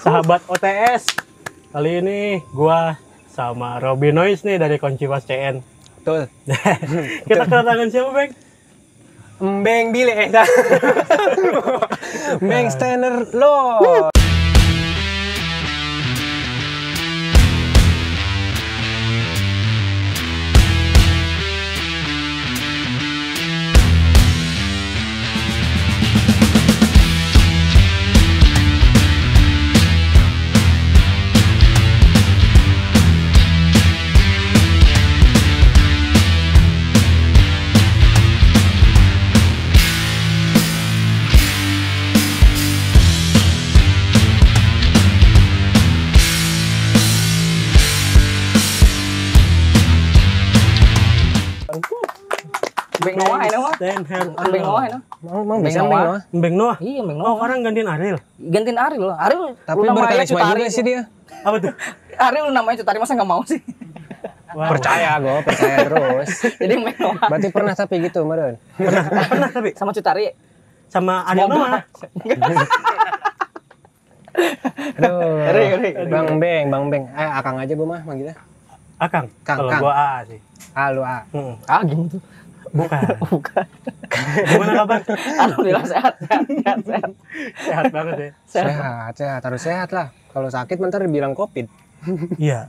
sahabat OTS. Kali ini gua sama Robby Noise nih dari Konciwas CN. Betul. Kita kedatangan siapa, Bang? Mbeng Bile. Mbeng Steiner lo. Beng Noah ini mah. Beng Noah ini. Mang bisa Beng Noah? Beng Noah? Iya, Beng Oh, Noah. orang gantiin Ariel. Gantiin Ariel loh. Ariel Tapi berkarisma juga sih dia. Apa tuh? Ariel lu namanya Cutari masa enggak mau sih? Wow. Percaya gue, percaya terus. Jadi Beng Noah. Berarti pernah tapi gitu, Maren? Pernah tapi Sama Cutari. sama Ariel Noah. Aduh. Bang Beng. Akang aja gue mah manggilnya. Akang. Kang, Kalau Kang. gua A sih. Halo, A. Ah, gitu. Bukan. Bukan. Gimana kabar? Alhamdulillah sehat. Sehat banget ya. Sehat. Harus sehat lah. Kalau sakit bentar dibilang COVID. Iya.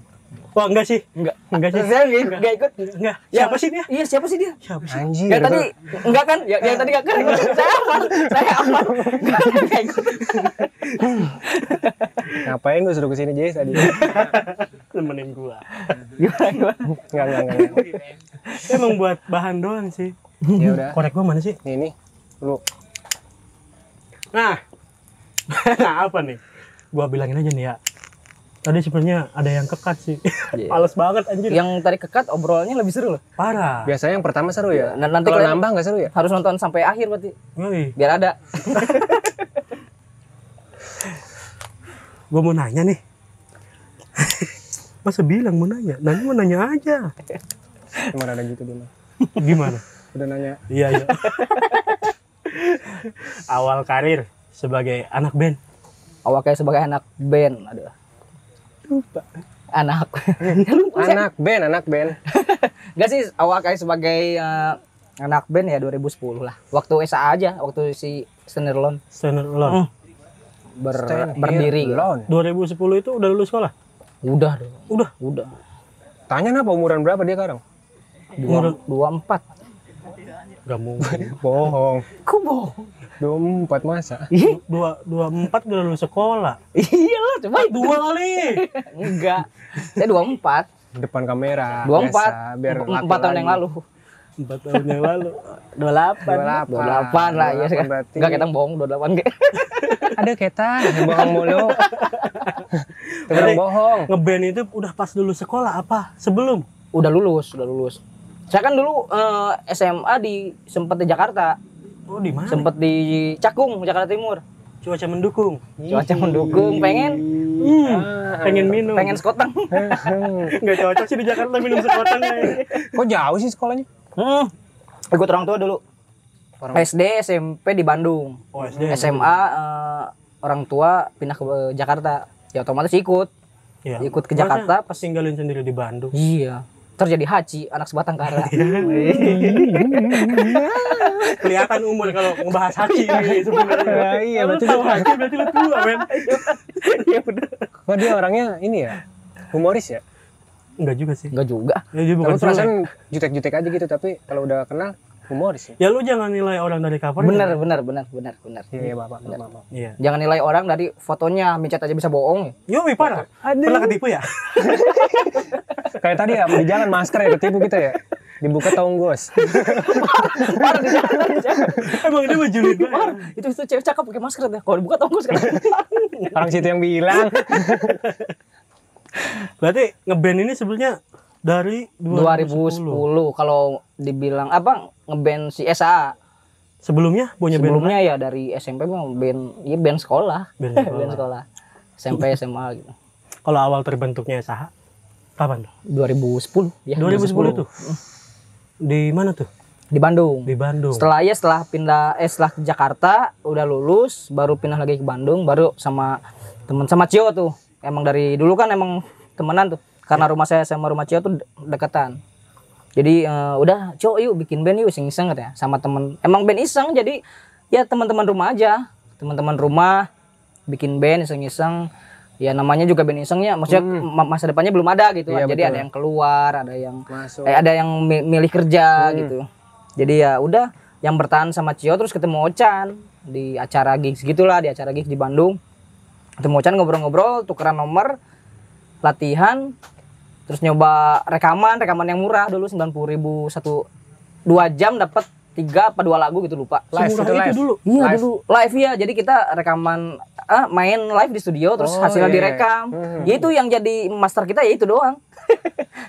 Wah, enggak sih. Enggak sih. Saya enggak ikut. Enggak. Siapa sih dia? Iya, siapa sih dia? Siapa sih? Anjir. Yang tadi enggak kan? Yang tadi enggak kan? Saya aman. Enggak ikut. Ngapain gue suruh kesini Jess tadi? Temenin gua. Gimana? Enggak. Emang buat bahan doang sih. Ya udah. Korek gua mana sih? Nih. Lu. Nah. Nah, apa nih? Gua bilangin aja nih ya. Tadi sebenarnya ada yang kekat sih. Iya. Males banget anjir. Yang tadi kekat obrolannya lebih seru loh. Parah. Biasanya yang pertama seru ya. Nanti kalau kalian nambah nggak seru ya? harus nonton sampai akhir berarti. Woi, Biar ada. gua mau nanya nih. Masa bilang mau nanya? Mau nanya aja. Cuma ada gitu dia mah. Gimana? Udah nanya. Iya. Awal karir sebagai anak band. Awal kayak sebagai anak band. Aduh. Lupa. Anak Anak band. Enggak sih, awal kayak sebagai anak band ya 2010 lah. Waktu SA aja, waktu si Stenerlon Stenerlon. berdiri. Lon. 2010 itu udah lulus sekolah? Udah dong. Udah. Tanya kenapa umuran berapa dia sekarang? 24. Gak mungkin. Bohong. Kok bohong? 24 masa. 24 udah lulus sekolah. Iya lah, coba 2 kali. enggak. Saya 24. Depan kamera. 24. Biasa, biar 4 tahun yang lalu. 4 tahun yang lalu. 28. 28 lah ya. 28 berarti. Enggak, kita bohong 28 kayak. Ada kita yang bohong mulu. Terus bohong. Ngeband itu udah pas lulus sekolah apa? Sebelum? Udah lulus. Saya kan dulu SMA sempat di Jakarta. Oh, di mana? Sempet di Cakung, Jakarta Timur. Cuaca mendukung. Cuaca mendukung, pengen Pengen minum. pengen sekoteng. Nggak cocok sih di Jakarta minum sekoteng. Kok jauh sih sekolahnya? Ikut orang tua dulu. SD, SMP di Bandung. Oh, SD. SMA orang tua pindah ke Jakarta. Ya otomatis ikut. Iya. Ikut ke Jakarta pas tinggalin sendiri di Bandung. Iya. Terjadi haji, anak sebatang kara. Kelihatan umur kalau ngebahas haji ini sebenarnya. Iya, Lu berarti tahu haji berarti lu tua, men. Iya benar. Kok dia orangnya ini ya? Humoris ya? Enggak juga sih. Enggak juga. Ya, dia bukan Tapi perasaan jelek. jutek-jutek aja gitu, tapi kalau udah kenal humoris ya? Ya lu jangan nilai orang dari covernya. Benar. Iya, Bapak. Iya. Jangan nilai orang dari fotonya, micet aja bisa bohong. Yo, parah. Pernah ketipu ya? Kayak tadi ya, di jalan masker ya ketipu kita ya. Dibuka tonggos. Parah di jalan. Emang dia mah julid banget. Itu cewek cakep pakai masker deh. Kalau dibuka tongkos kan. Orang situ yang bilang. Berarti ngeband ini sebenarnya dari 2010. Kalau dibilang apa ngeband si SA. Sebelumnya punya band Sebelumnya ya dari SMP mah band sekolah. Band sekolah. Band sekolah. SMP SMA gitu. Kalau awal terbentuknya SAH kapan tuh? 2010 ya. 2010 tuh. Di mana tuh? Di Bandung. Di Bandung. Setelah pindah setelah ke Jakarta udah lulus baru pindah lagi ke Bandung baru sama Teman sama Cio tuh. Emang dari dulu kan emang temenan tuh. Karena rumah saya sama rumah Cio tuh deketan. Jadi udah Cio yuk bikin band yuk iseng-iseng ya sama temen. Emang band iseng jadi ya teman-teman rumah aja. Teman-teman rumah bikin band iseng-iseng. Ya namanya juga band isengnya, maksudnya masa depannya belum ada gitu kan. Iya, Jadi betul. ada yang keluar, ada yang Masuk. ada yang milih kerja gitu. Jadi ya udah yang bertahan sama Cio terus ketemu Ocan di acara gigs gitulah, di acara gigs di Bandung. Ketemu Ocan ngobrol-ngobrol, tukeran nomor, latihan, terus nyoba rekaman yang murah dulu 90.000 2 jam dapat 3 apa 2 lagu gitu lupa. Live, Semurah itu itu live. dulu. Iya Live. dulu live ya. Jadi kita rekaman main live di studio terus Oh, hasilnya iya. direkam. Ya itu yang jadi master kita ya itu doang.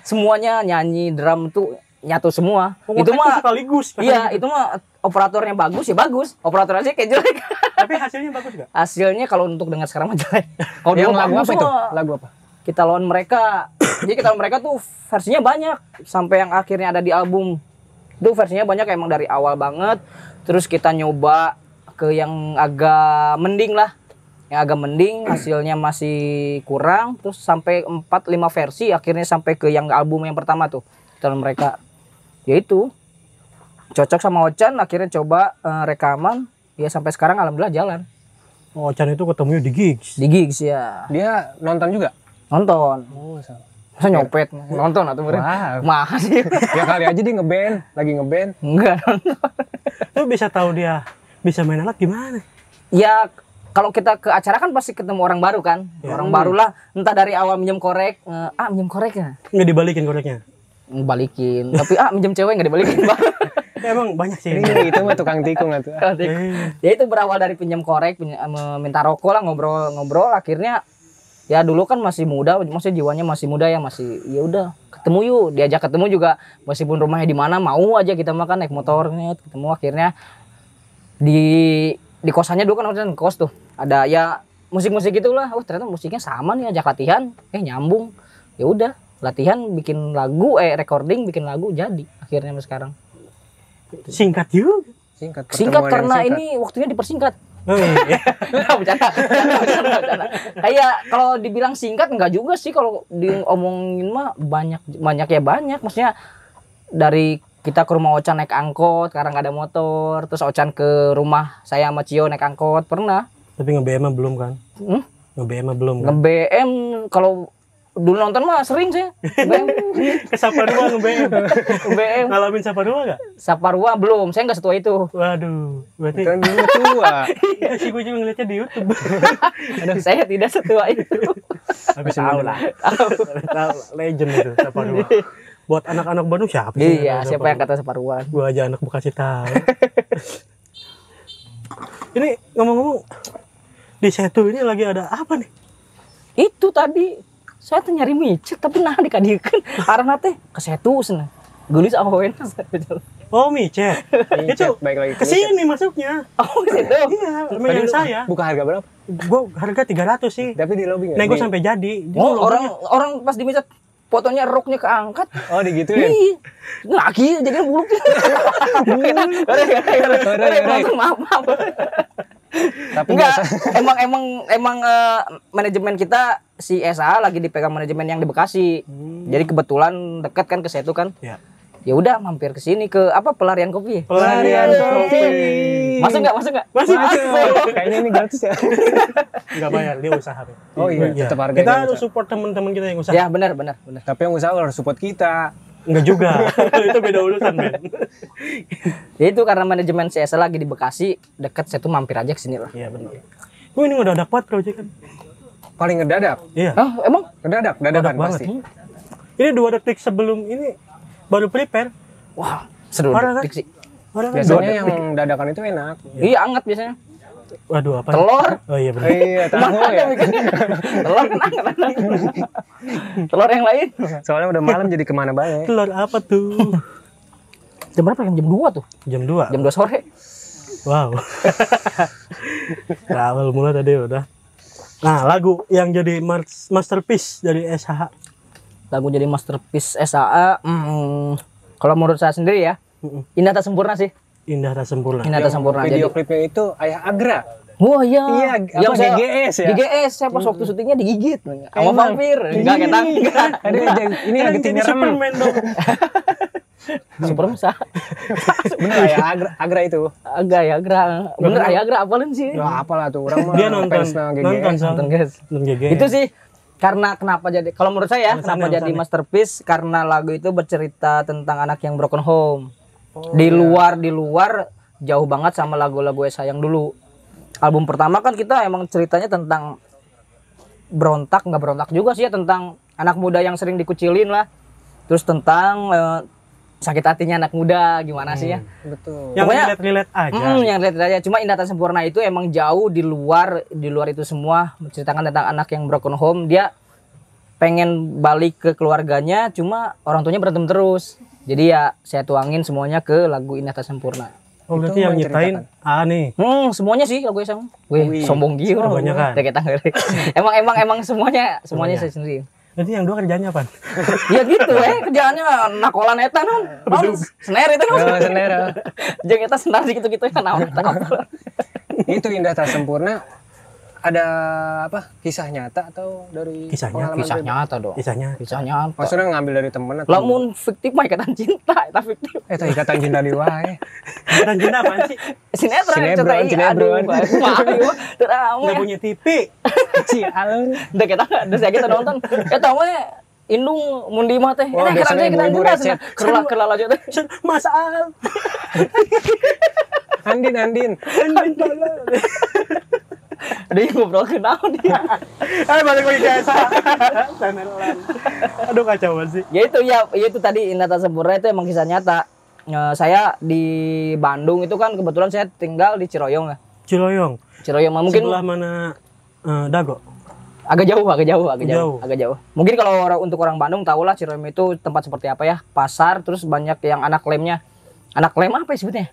Semuanya nyanyi, drum tuh nyatu semua. Itu mah sekaligus. iya, itu mah operatornya bagus ya bagus. Operator aja kayak jelek. Tapi hasilnya bagus gak? Hasilnya kalau untuk dengar sekarang mah jelek. Kalau Yang dulu lagu bagus apa itu? mah. Lagu apa? Kita lawan mereka. Jadi kita lawan mereka tuh versinya banyak sampai yang akhirnya ada di album. Itu versinya banyak emang dari awal banget. Terus kita nyoba ke yang agak mending lah. Yang agak mending hasilnya masih kurang. Terus sampai 4-5 versi akhirnya sampai ke yang album yang pertama tuh. Kita lawan mereka. Yaitu cocok sama Ocan akhirnya coba rekaman. Ya sampai sekarang alhamdulillah jalan. Oh, Ocan itu ketemu di gigs. Di gigs ya. Dia nonton juga? Nonton. Oh, sama. Masa nyopet nonton atau meren? Wow. Mah sih. Ya kali aja dia ngeband, lagi ngeband. Enggak nonton. Lu bisa tahu dia bisa main alat gimana? Ya kalau kita ke acara kan pasti ketemu orang baru kan. Orang baru lah entah dari awal minjem korek, minjem korek ya. Nggak dibalikin koreknya. Balikin. Tapi minjem cewek enggak dibalikin, Bang. Emang banyak sih. Ini itu mah tukang tikung atuh. Ya itu berawal dari pinjam korek, minta rokok lah, ngobrol-ngobrol akhirnya ya dulu kan masih muda, maksudnya jiwanya masih muda ya, masih ya udah ketemu yuk, diajak ketemu juga meskipun rumahnya di mana mau aja kita makan naik motornya ketemu akhirnya di kosannya dulu kan kos tuh ada ya musik-musik gitulah. Oh ternyata musiknya sama nih, ajak latihan nyambung. Ya udah latihan bikin lagu recording bikin lagu jadi akhirnya sampai sekarang. Singkat juga. Singkat Singkat pertemuan yang karena singkat. ini waktunya dipersingkat. Oh, iya. Bercanda. Kayak kalau dibilang singkat enggak juga sih, kalau diomongin mah banyak ya banyak. Maksudnya dari kita ke rumah Ocan naik angkot karena nggak ada motor, terus Ocan ke rumah saya sama Cio naik angkot pernah. Tapi nge-BM belum kan? Nge-BM belum kan? Nge-BM kalau dulu nonton mah sering sih. Ke Saparua nge-BM. BM Ngalamin Saparua gak? Saparua belum, saya nggak setua itu. Waduh, berarti Kan dulu tua. iya sih gue juga ngeliatnya di YouTube. Saya tidak setua itu. Habis tahu lah. Tahu lah, legend itu Saparua. Buat anak-anak Bandung siapa sih? Iya, siapa yang kata Saparua? Gue aja anak Bekasi tahu. Ini ngomong-ngomong di Setu ini lagi ada apa nih? Itu tadi saya tuh nyari micet tapi nah dikadikeun arahna teh ke Setu sana. Geulis aweuna. Oh, micet. Itu Baik lagi. ke sini masuknya. Oh, gitu. Iya, sama yang saya. Buka harga berapa? Gua harga 300 sih. Tapi di lobby nggak? Nego Di- sampai jadi. Oh, orang pas dimicet fotonya roknya keangkat. Oh digituin. Iya. Lagi jadi buluknya. Maaf. Tapi Enggak, biasa. emang manajemen kita si SA lagi dipegang manajemen yang di Bekasi. Jadi kebetulan dekat kan ke Setu kan. Ya. Ya udah mampir ke sini ke apa pelarian kopi. Pelarian kopi. Masuk enggak? Masih Kayaknya ini gratis ya. enggak bayar, dia usaha. Oh iya, tetap harganya Kita usaha. harus support teman-teman kita yang usaha. Ya benar. Tapi yang usaha harus support kita. Enggak juga. Itu beda urusan, men. Ya itu karena manajemen CSA lagi di Bekasi, dekat saya tuh mampir aja ke sini lah. Iya, benar. Gue ini udah dapat project kan. Paling ngedadak. Iya. Hah, emang? Ngedadak, Dadak dadakan banget. pasti. Ini 2 detik sebelum ini baru prepare. Wah, seru Parah kan? detik sih. Orang kan Biasanya 2 yang detik. dadakan itu enak. Iya, anget biasanya. Waduh, apa? Telur. Oh iya benar. Iya, tahu ya. Telur kan anget. Telur yang lain. Soalnya udah malam jadi kemana baik. Telur apa tuh? Jam berapa? Jam 2 tuh. Jam 2. Jam 2 sore. Wow. Nah, awal mula tadi udah. Nah, lagu yang jadi masterpiece dari SHH. Lagu jadi masterpiece SAA. Kalau menurut saya sendiri ya, Indah Tak Sempurna sih. Indah Tak Sempurna. Indah Tak Sempurna. Video Jadi klipnya itu Ayah Agra. Wah iya. Iya, Yang apa, GGS ya? GGS saya pas waktu syutingnya digigit sama Emang? vampir. Enggak ketang. Aduh, ini lagi Jadi nyerem. Superman dong. Superman sah. Bener ya, Agra itu. Agak ya Agra. Bener ya Agra apalin sih? Ya apalah tuh orang mah. Dia nonton fansnya GGS. Sal. Nonton guys. Nonton GG. Itu sih karena kenapa jadi kalau menurut saya Alasannya, kenapa jadi alasannya. masterpiece karena lagu itu bercerita tentang anak yang broken home. Oh, di luar jauh banget sama lagu-lagu Esa yang dulu. Album pertama kan kita emang ceritanya tentang nggak berontak juga sih ya, tentang anak muda yang sering dikucilin lah. Terus tentang sakit hatinya anak muda gimana sih ya. Betul. Yang Pokoknya- relate aja. Yang lihat aja. Cuma Indah Tak Sempurna itu emang jauh di luar itu semua, menceritakan tentang anak yang broken home. Dia pengen balik ke keluarganya, cuma orang tuanya berantem terus. Jadi ya saya tuangin semuanya ke lagu Indah Tak Sempurna. Oh berarti Itu yang nyiptain nih. Semuanya sih lagu sama. Wih, sombong gitu. Kebanyakan. Kita emang semuanya saya sendiri. Berarti yang dua kerjanya apa? Ya gitu kerjaannya nakolan eta non. Snare itu non. Oh, Snare. Jeung eta senar gitu-gitu ya naon eta apa. Itu Indah Tak Sempurna ada apa? Kisah nyata atau dari Kisahnya, pengalaman Kisah pribadi? nyata dong. Kisahnya. Kisah nyata. Maksudnya ngambil dari temen atau? Lamun fiktif mah ikatan cinta, eta fiktif. Itu ikatan cinta di wae. Dan cinta apaan sih? Sinetron Sinetron, sinetron. Maaf ieu teu Nggak punya TV. Si alun. Da kita kita nonton. Eta we indung mun di mah teh. Wah, biasanya ibu-ibu recet. Kerla lanjut teh. Mas Al. Andin. Dia ngobrol ke naon dia. Balik lagi ke Esa. Chanelan. Aduh kacau banget sih. Ya itu tadi Indah Tak Sempurna itu emang kisah nyata. Saya di Bandung itu kan kebetulan saya tinggal di Ciroyong ya. Ciloyong. Ciroyong mah mungkin Sebelah mana Dago? agak jauh. Jauh. Mungkin kalau untuk orang Bandung tahulah Ciroyom itu tempat seperti apa ya, pasar, terus banyak yang anak lemnya. Anak lem apa ya sebutnya?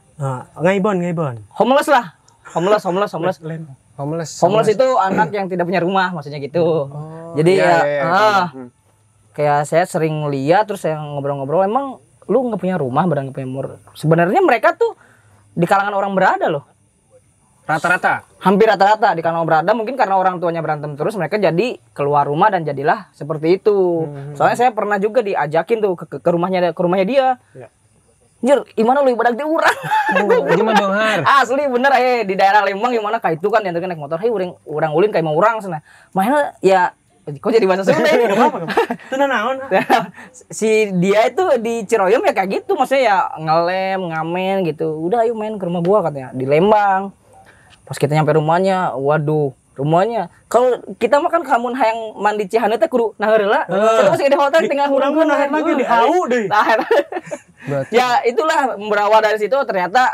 Ngaibon. Homeless lah. Homeless. Homeless itu anak yang tidak punya rumah, maksudnya gitu. Jadi iya. kayak saya sering lihat terus saya ngobrol-ngobrol, emang lu nggak punya rumah, nggak punya mur. Sebenarnya mereka tuh di kalangan orang berada loh. Rata-rata. Hampir rata-rata di kalangan berada, mungkin karena orang tuanya berantem terus mereka jadi keluar rumah dan jadilah seperti itu. Soalnya saya pernah juga diajakin tuh ke rumahnya dia. Ya. Jir, gimana lu ibadah di urang? Gimana Bonghar? Asli bener di daerah Lembang gimana kayak itu kan yang naik motor, urang ulin kayak mau urang sana. Mana ya kok jadi bahasa Sunda ini? Enggak apa-apa. Itu naon? Si dia itu di Ciroyom ya kayak gitu, maksudnya ya ngelem, ngamen gitu. Udah ayo main ke rumah gua katanya di Lembang. Pas kita nyampe rumahnya, waduh, rumahnya. Kalau kita mah kan kamun hayang mandi Cihaneu teh kudu nah heula. Kita masih di hotel tinggal Urang mah nahan lagi di AU deh. Berarti Ya itulah berawal dari situ ternyata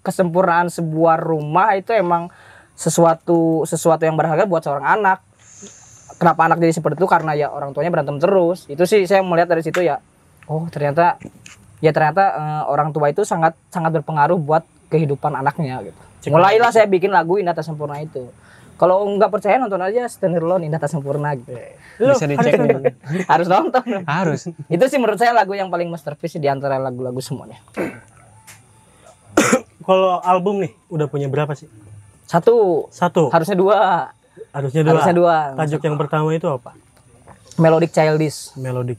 kesempurnaan sebuah rumah itu emang sesuatu yang berharga buat seorang anak. Kenapa anak jadi seperti itu? Karena ya orang tuanya berantem terus. Itu sih saya melihat dari situ ya. Oh ternyata orang tua itu sangat berpengaruh buat kehidupan anaknya gitu. Mulailah saya bikin lagu Indah Tak Sempurna itu. Kalau nggak percaya nonton aja Stenirlon Indah Tak Sempurna gitu. bisa dicek nih. Harus nonton. Harus. Itu sih menurut saya lagu yang paling masterpiece di antara lagu-lagu semuanya. Kalau album nih udah punya berapa sih? Satu. Harusnya Harusnya dua. Tajuk yang pertama itu apa? Melodic Childish.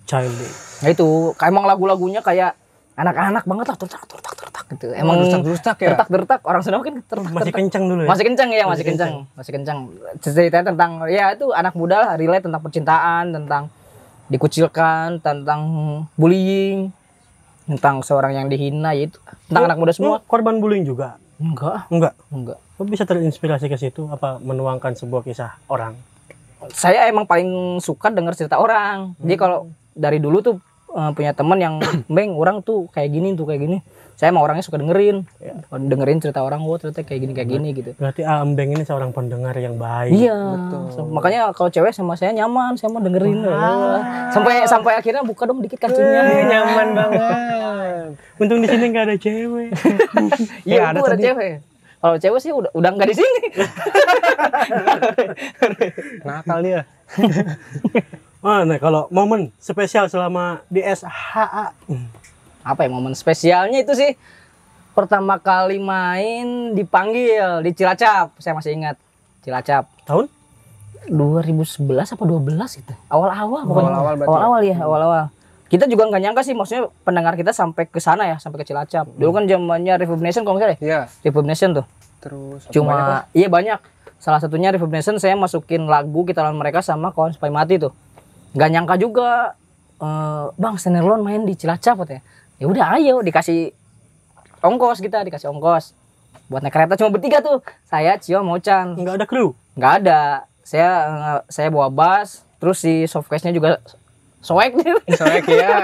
Childish. Nah itu emang lagu-lagunya kayak anak-anak banget lah, tertak gitu. Emang dertak ya. Tertak orang Sunda kan Masih kenceng dulu ya? Masih kencang. Ceritanya tentang ya itu anak muda lah, relate tentang percintaan, tentang dikucilkan, tentang bullying, tentang seorang yang dihina, itu tentang anak muda semua. Korban bullying juga? Enggak. Kok bisa terinspirasi ke situ? Apa menuangkan sebuah kisah orang? Saya emang paling suka denger cerita orang. Jadi kalau dari dulu tuh punya teman yang Beng, orang tuh kayak gini. Saya emang orangnya suka dengerin cerita orang, ternyata kayak gini gitu. Berarti Ambeng ini seorang pendengar yang baik. Iya, makanya kalau cewek sama saya nyaman, saya mau dengerin. Sampai akhirnya buka dong dikit kancingnya. Nyaman banget. Untung di sini nggak ada cewek. Iya, ada cewek. Kalau cewek sih udah nggak di sini. Nakal dia. Nah kalau momen spesial selama di SHA, Apa ya momen spesialnya itu sih? pertama kali main dipanggil di Cilacap, saya masih ingat. Cilacap. Tahun? 2011 apa 12 gitu. Awal-awal pokoknya. Awal-awal berarti. Awal-awal ya, awal-awal. Kita juga nggak nyangka sih, maksudnya pendengar kita sampai ke sana ya, sampai ke Cilacap. Dulu kan zamannya Reverb Nation kalau nggak salah ya. Iya. Reverb Nation tuh. Terus apa banyak, Cuma Mas? iya banyak. Salah satunya Reverb Nation saya masukin lagu Kita Lawan Mereka sama Kawan Sampai Mati tuh. Nggak nyangka juga Bang Stenerlon main di Cilacap katanya. Ya udah ayo dikasih ongkos, kita dikasih ongkos. Buat naik kereta cuma bertiga tuh. Saya, Cio, Mocan. Nggak ada kru. Nggak ada. Saya bawa bass, terus si softcase-nya juga soek nih. Soalnya ya.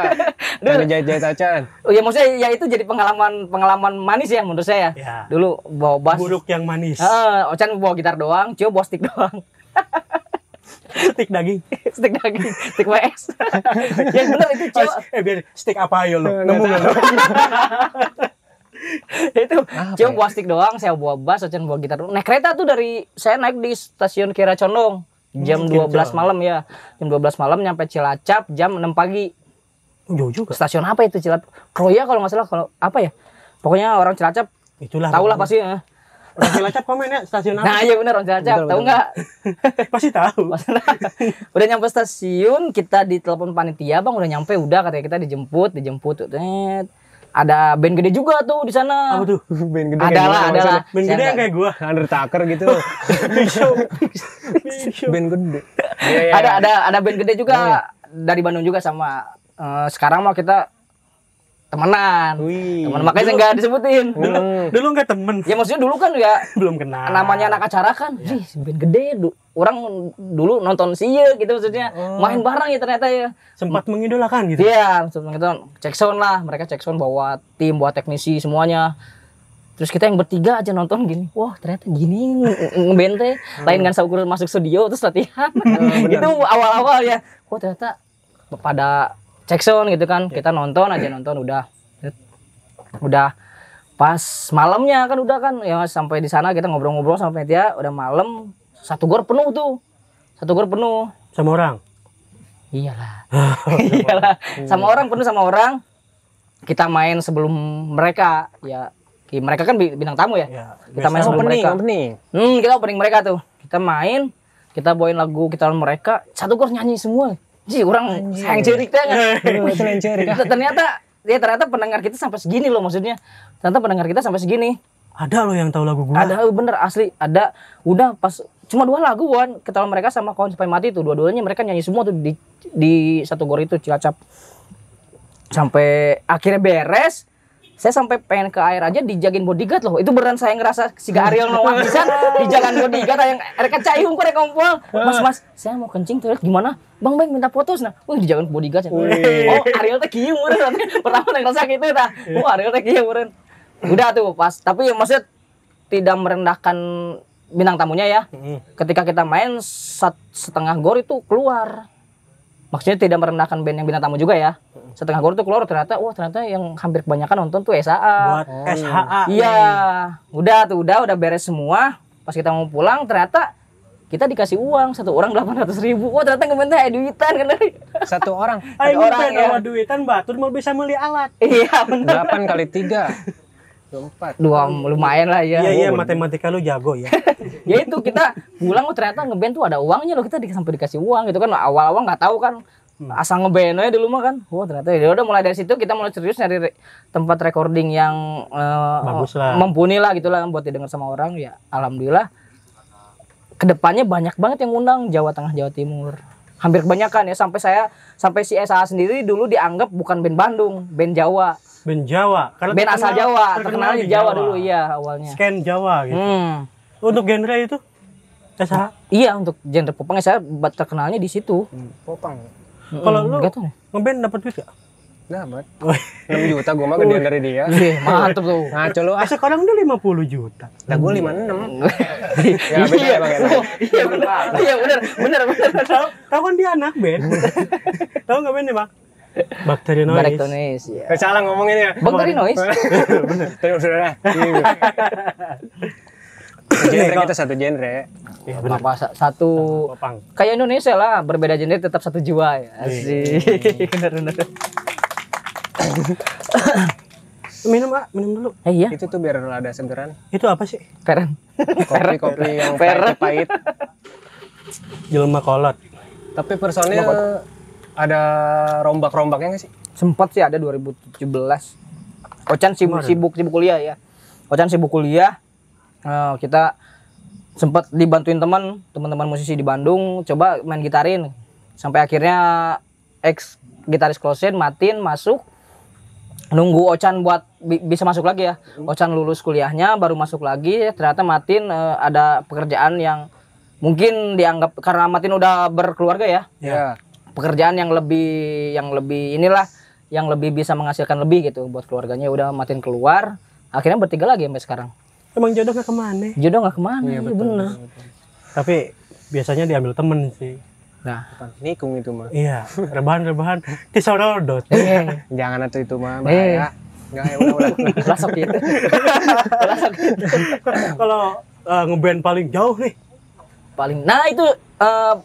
Dari jahit-jahit acan. Oh ya maksudnya ya itu jadi pengalaman manis ya menurut saya. Ya. Dulu bawa bass. Buruk yang manis. Ocan bawa gitar doang, Cio bawa stick doang. Stik daging. Stick daging, stick WS. Ya bener itu Cio. Biar stik apa ayo lo. Nemu nggak lo? Itu Cio bawa stick doang, saya bawa bass, Ocan bawa gitar doang. Naik kereta tuh saya naik di stasiun Kira Condong jam 12 malam ya. Jam 12 malam nyampe Cilacap jam 6 pagi. Jauh juga. Stasiun apa itu Cilacap? Kroya kalau nggak salah, kalau apa ya? Pokoknya orang Cilacap Itulah. tahu lah pasti ya. Orang Cilacap komen ya stasiun apa? Nah iya bener orang Cilacap, Betul, tahu betul. nggak? Pasti tahu. Udah nyampe stasiun, kita ditelepon panitia, Bang udah nyampe, udah katanya kita dijemput. Tet. Ada band gede juga tuh di sana. Apa tuh? Band gede. Adalah. Band gede yang kayak gua. Undertaker gitu. Big Show. Band gede. Ada band gede juga dari Bandung juga sama. Sekarang mah kita temenan. Wih. Teman makanya saya nggak disebutin. Dulu nggak temen. Ya maksudnya dulu kan ya Belum kenal. namanya anak acara kan, sih band gede. Orang dulu nonton sih gitu maksudnya. Main bareng ya ternyata ya. Sempat mengidolakan gitu. Iya, gitu. Cek sound lah, mereka cek sound bawa tim, bawa teknisi semuanya. Terus kita yang bertiga aja nonton gini, wah ternyata gini ngeband teh, lain kan saukur masuk studio terus latihan. Itu awal-awal ya, wah ternyata pada cek sound gitu kan, kita nonton udah pas malamnya kan udah kan ya sampai di sana kita ngobrol-ngobrol sampai dia udah malam, satu gor penuh tuh, Sama orang. Iyalah. Iyalah. Sama orang penuh sama orang. Kita main sebelum mereka ya. Mereka kan bintang tamu ya. Ya, Kita main sebelum mereka. Kita opening mereka tuh. Kita main, kita bawain lagu Kita Lawan Mereka. Satu gor nyanyi semua. Ji, orang sayang cerik teh. Ternyata pendengar kita sampai segini loh maksudnya. Ternyata pendengar kita sampai segini. Ada loh yang tahu lagu gua. Ada bener asli, ada. Udah pas cuma 2 lagu Wan, Kita Lawan Mereka sama Kawan Sampai Mati tuh. Dua-duanya mereka nyanyi semua tuh di satu gor itu Cilacap. Sampai akhirnya beres. Saya sampai pengen ke air aja dijagain bodyguard loh. Itu beneran saya ngerasa si Ariel Noah bisa dijagain bodyguard yang reka cayung korek kompol. Mas, saya mau kencing toilet gimana? Bang minta foto nah. Dijagain bodyguard. Oh, Ariel teh kieu meureun. Pertama yang ngerasa gitu tah. Oh, Ariel teh kieu meureun. Udah tuh pas, tapi maksudnya tidak merendahkan bintang tamunya ya. Ketika kita main setengah gor itu keluar. Maksudnya tidak merendahkan band yang bintang tamu juga ya. Setengah gor itu keluar ternyata yang hampir kebanyakan nonton tuh SHA. Buat SHA. Iya. Udah beres semua. Pas kita mau pulang ternyata kita dikasih uang satu orang 800.000. Wah ternyata ngebentar duitan kan dari Satu orang. Ayo orang ya. duitan batur mau bisa beli alat. Iya benar. 8 kali 3. 24. Dua lumayan lah ya. Iya, matematika lu jago ya. Ya itu kita pulang ternyata ngeband tuh ada uangnya loh, kita sampai dikasih uang gitu kan. Awal-awal nggak tahu kan. Asal ngeband aja dulu mah kan. Wah ternyata ya udah mulai dari situ kita mulai serius nyari tempat recording yang bagus lah. Mumpuni lah gitulah buat didengar sama orang ya. Alhamdulillah kedepannya banyak banget yang ngundang Jawa Tengah, Jawa Timur. Hampir kebanyakan ya sampai si SAA sendiri dulu dianggap bukan band Bandung, band Jawa. Band Jawa. Karena Band asal Jawa, terkenal di Jawa dulu iya awalnya. Scan Jawa gitu. Untuk genre itu SH. Iya untuk genre popang saya terkenalnya di situ. Popang. Kalau lu gitu. ngeband dapat duit gak? Dapat. 6 juta gua mah gedean dari dia. Mantep tuh. Ngaco lu ah. Sekarang udah 50 juta. Lah gua 56. Ya beda ya Bang. Iya benar. Tahu kan dia anak band. Tahu enggak bandnya, Bang? Bakteri Noise. Bakteri Noise ya. Salah ngomongin ya. Bakteri Noise. Terus udah. Genre kita satu genre. Iya benar. Satu Popang. kayak Indonesia lah, berbeda genre tetap satu jiwa ya. Asik. Benar. Minum, ah, minum dulu. Iya, Itu tuh biar ada segeran. Itu apa sih? Feren. Kopi-kopi yang Feren. pahit. Jelma kolot. Tapi personil ada rombak-rombaknya nggak sih? Sempat sih ada 2017. Ocan sibuk kuliah ya. Ocan sibuk kuliah. Kita sempat dibantuin teman-teman musisi di Bandung coba main gitarin. Sampai akhirnya ex gitaris Closet Matin masuk. Nunggu Ocan buat bisa masuk lagi ya. Ocan lulus kuliahnya baru masuk lagi. Ternyata Matin ada pekerjaan yang mungkin dianggap karena Matin udah berkeluarga ya. Ya. Pekerjaan yang lebih inilah yang lebih bisa menghasilkan lebih gitu buat keluarganya. Udah Matin keluar, akhirnya bertiga lagi sampai sekarang. Emang jodoh gak kemana? Jodoh nggak kemana, Iya, iya, betul, bener. Tapi biasanya diambil temen sih. Nah, Nikung itu mah. Iya, rebahan disorodot. Jangan itu mah bahaya. Enggak ya udah. lasok gitu. Lasok gitu. Kalau ngeband paling jauh nih, Nah itu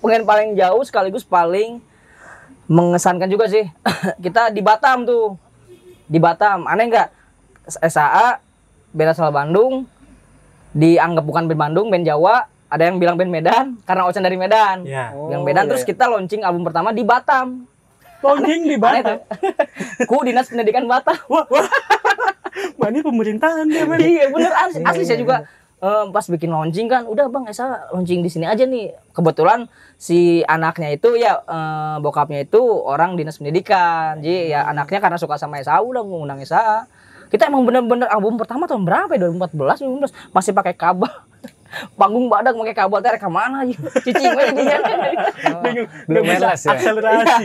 pengen paling jauh sekaligus paling mengesankan juga sih. Kita di Batam tuh. Di Batam, aneh nggak? SAA, band asal Bandung, dianggap bukan band Bandung, band Jawa. Ada yang bilang band Medan, karena Ocan dari Medan. ya. Yang Medan, terus kita launching album pertama di Batam. Launching di Aneh Batam. tuh. Ku Dinas Pendidikan Batam. Wah, ini pemerintahan dia, men. Iya bener asli saya juga pas bikin launching kan udah bang Esa launching di sini aja nih. Kebetulan si anaknya itu ya bokapnya itu orang dinas pendidikan. Jadi ya anaknya karena suka sama Esa udah ngundang Esa. Kita emang bener-bener album pertama tahun berapa ya? 2014 2015 masih pakai kabel. Panggung badak pakai kabel teh ke mana aja. Cicing we dia. Bingung. Belum Nggak bisa wireless ya? akselerasi.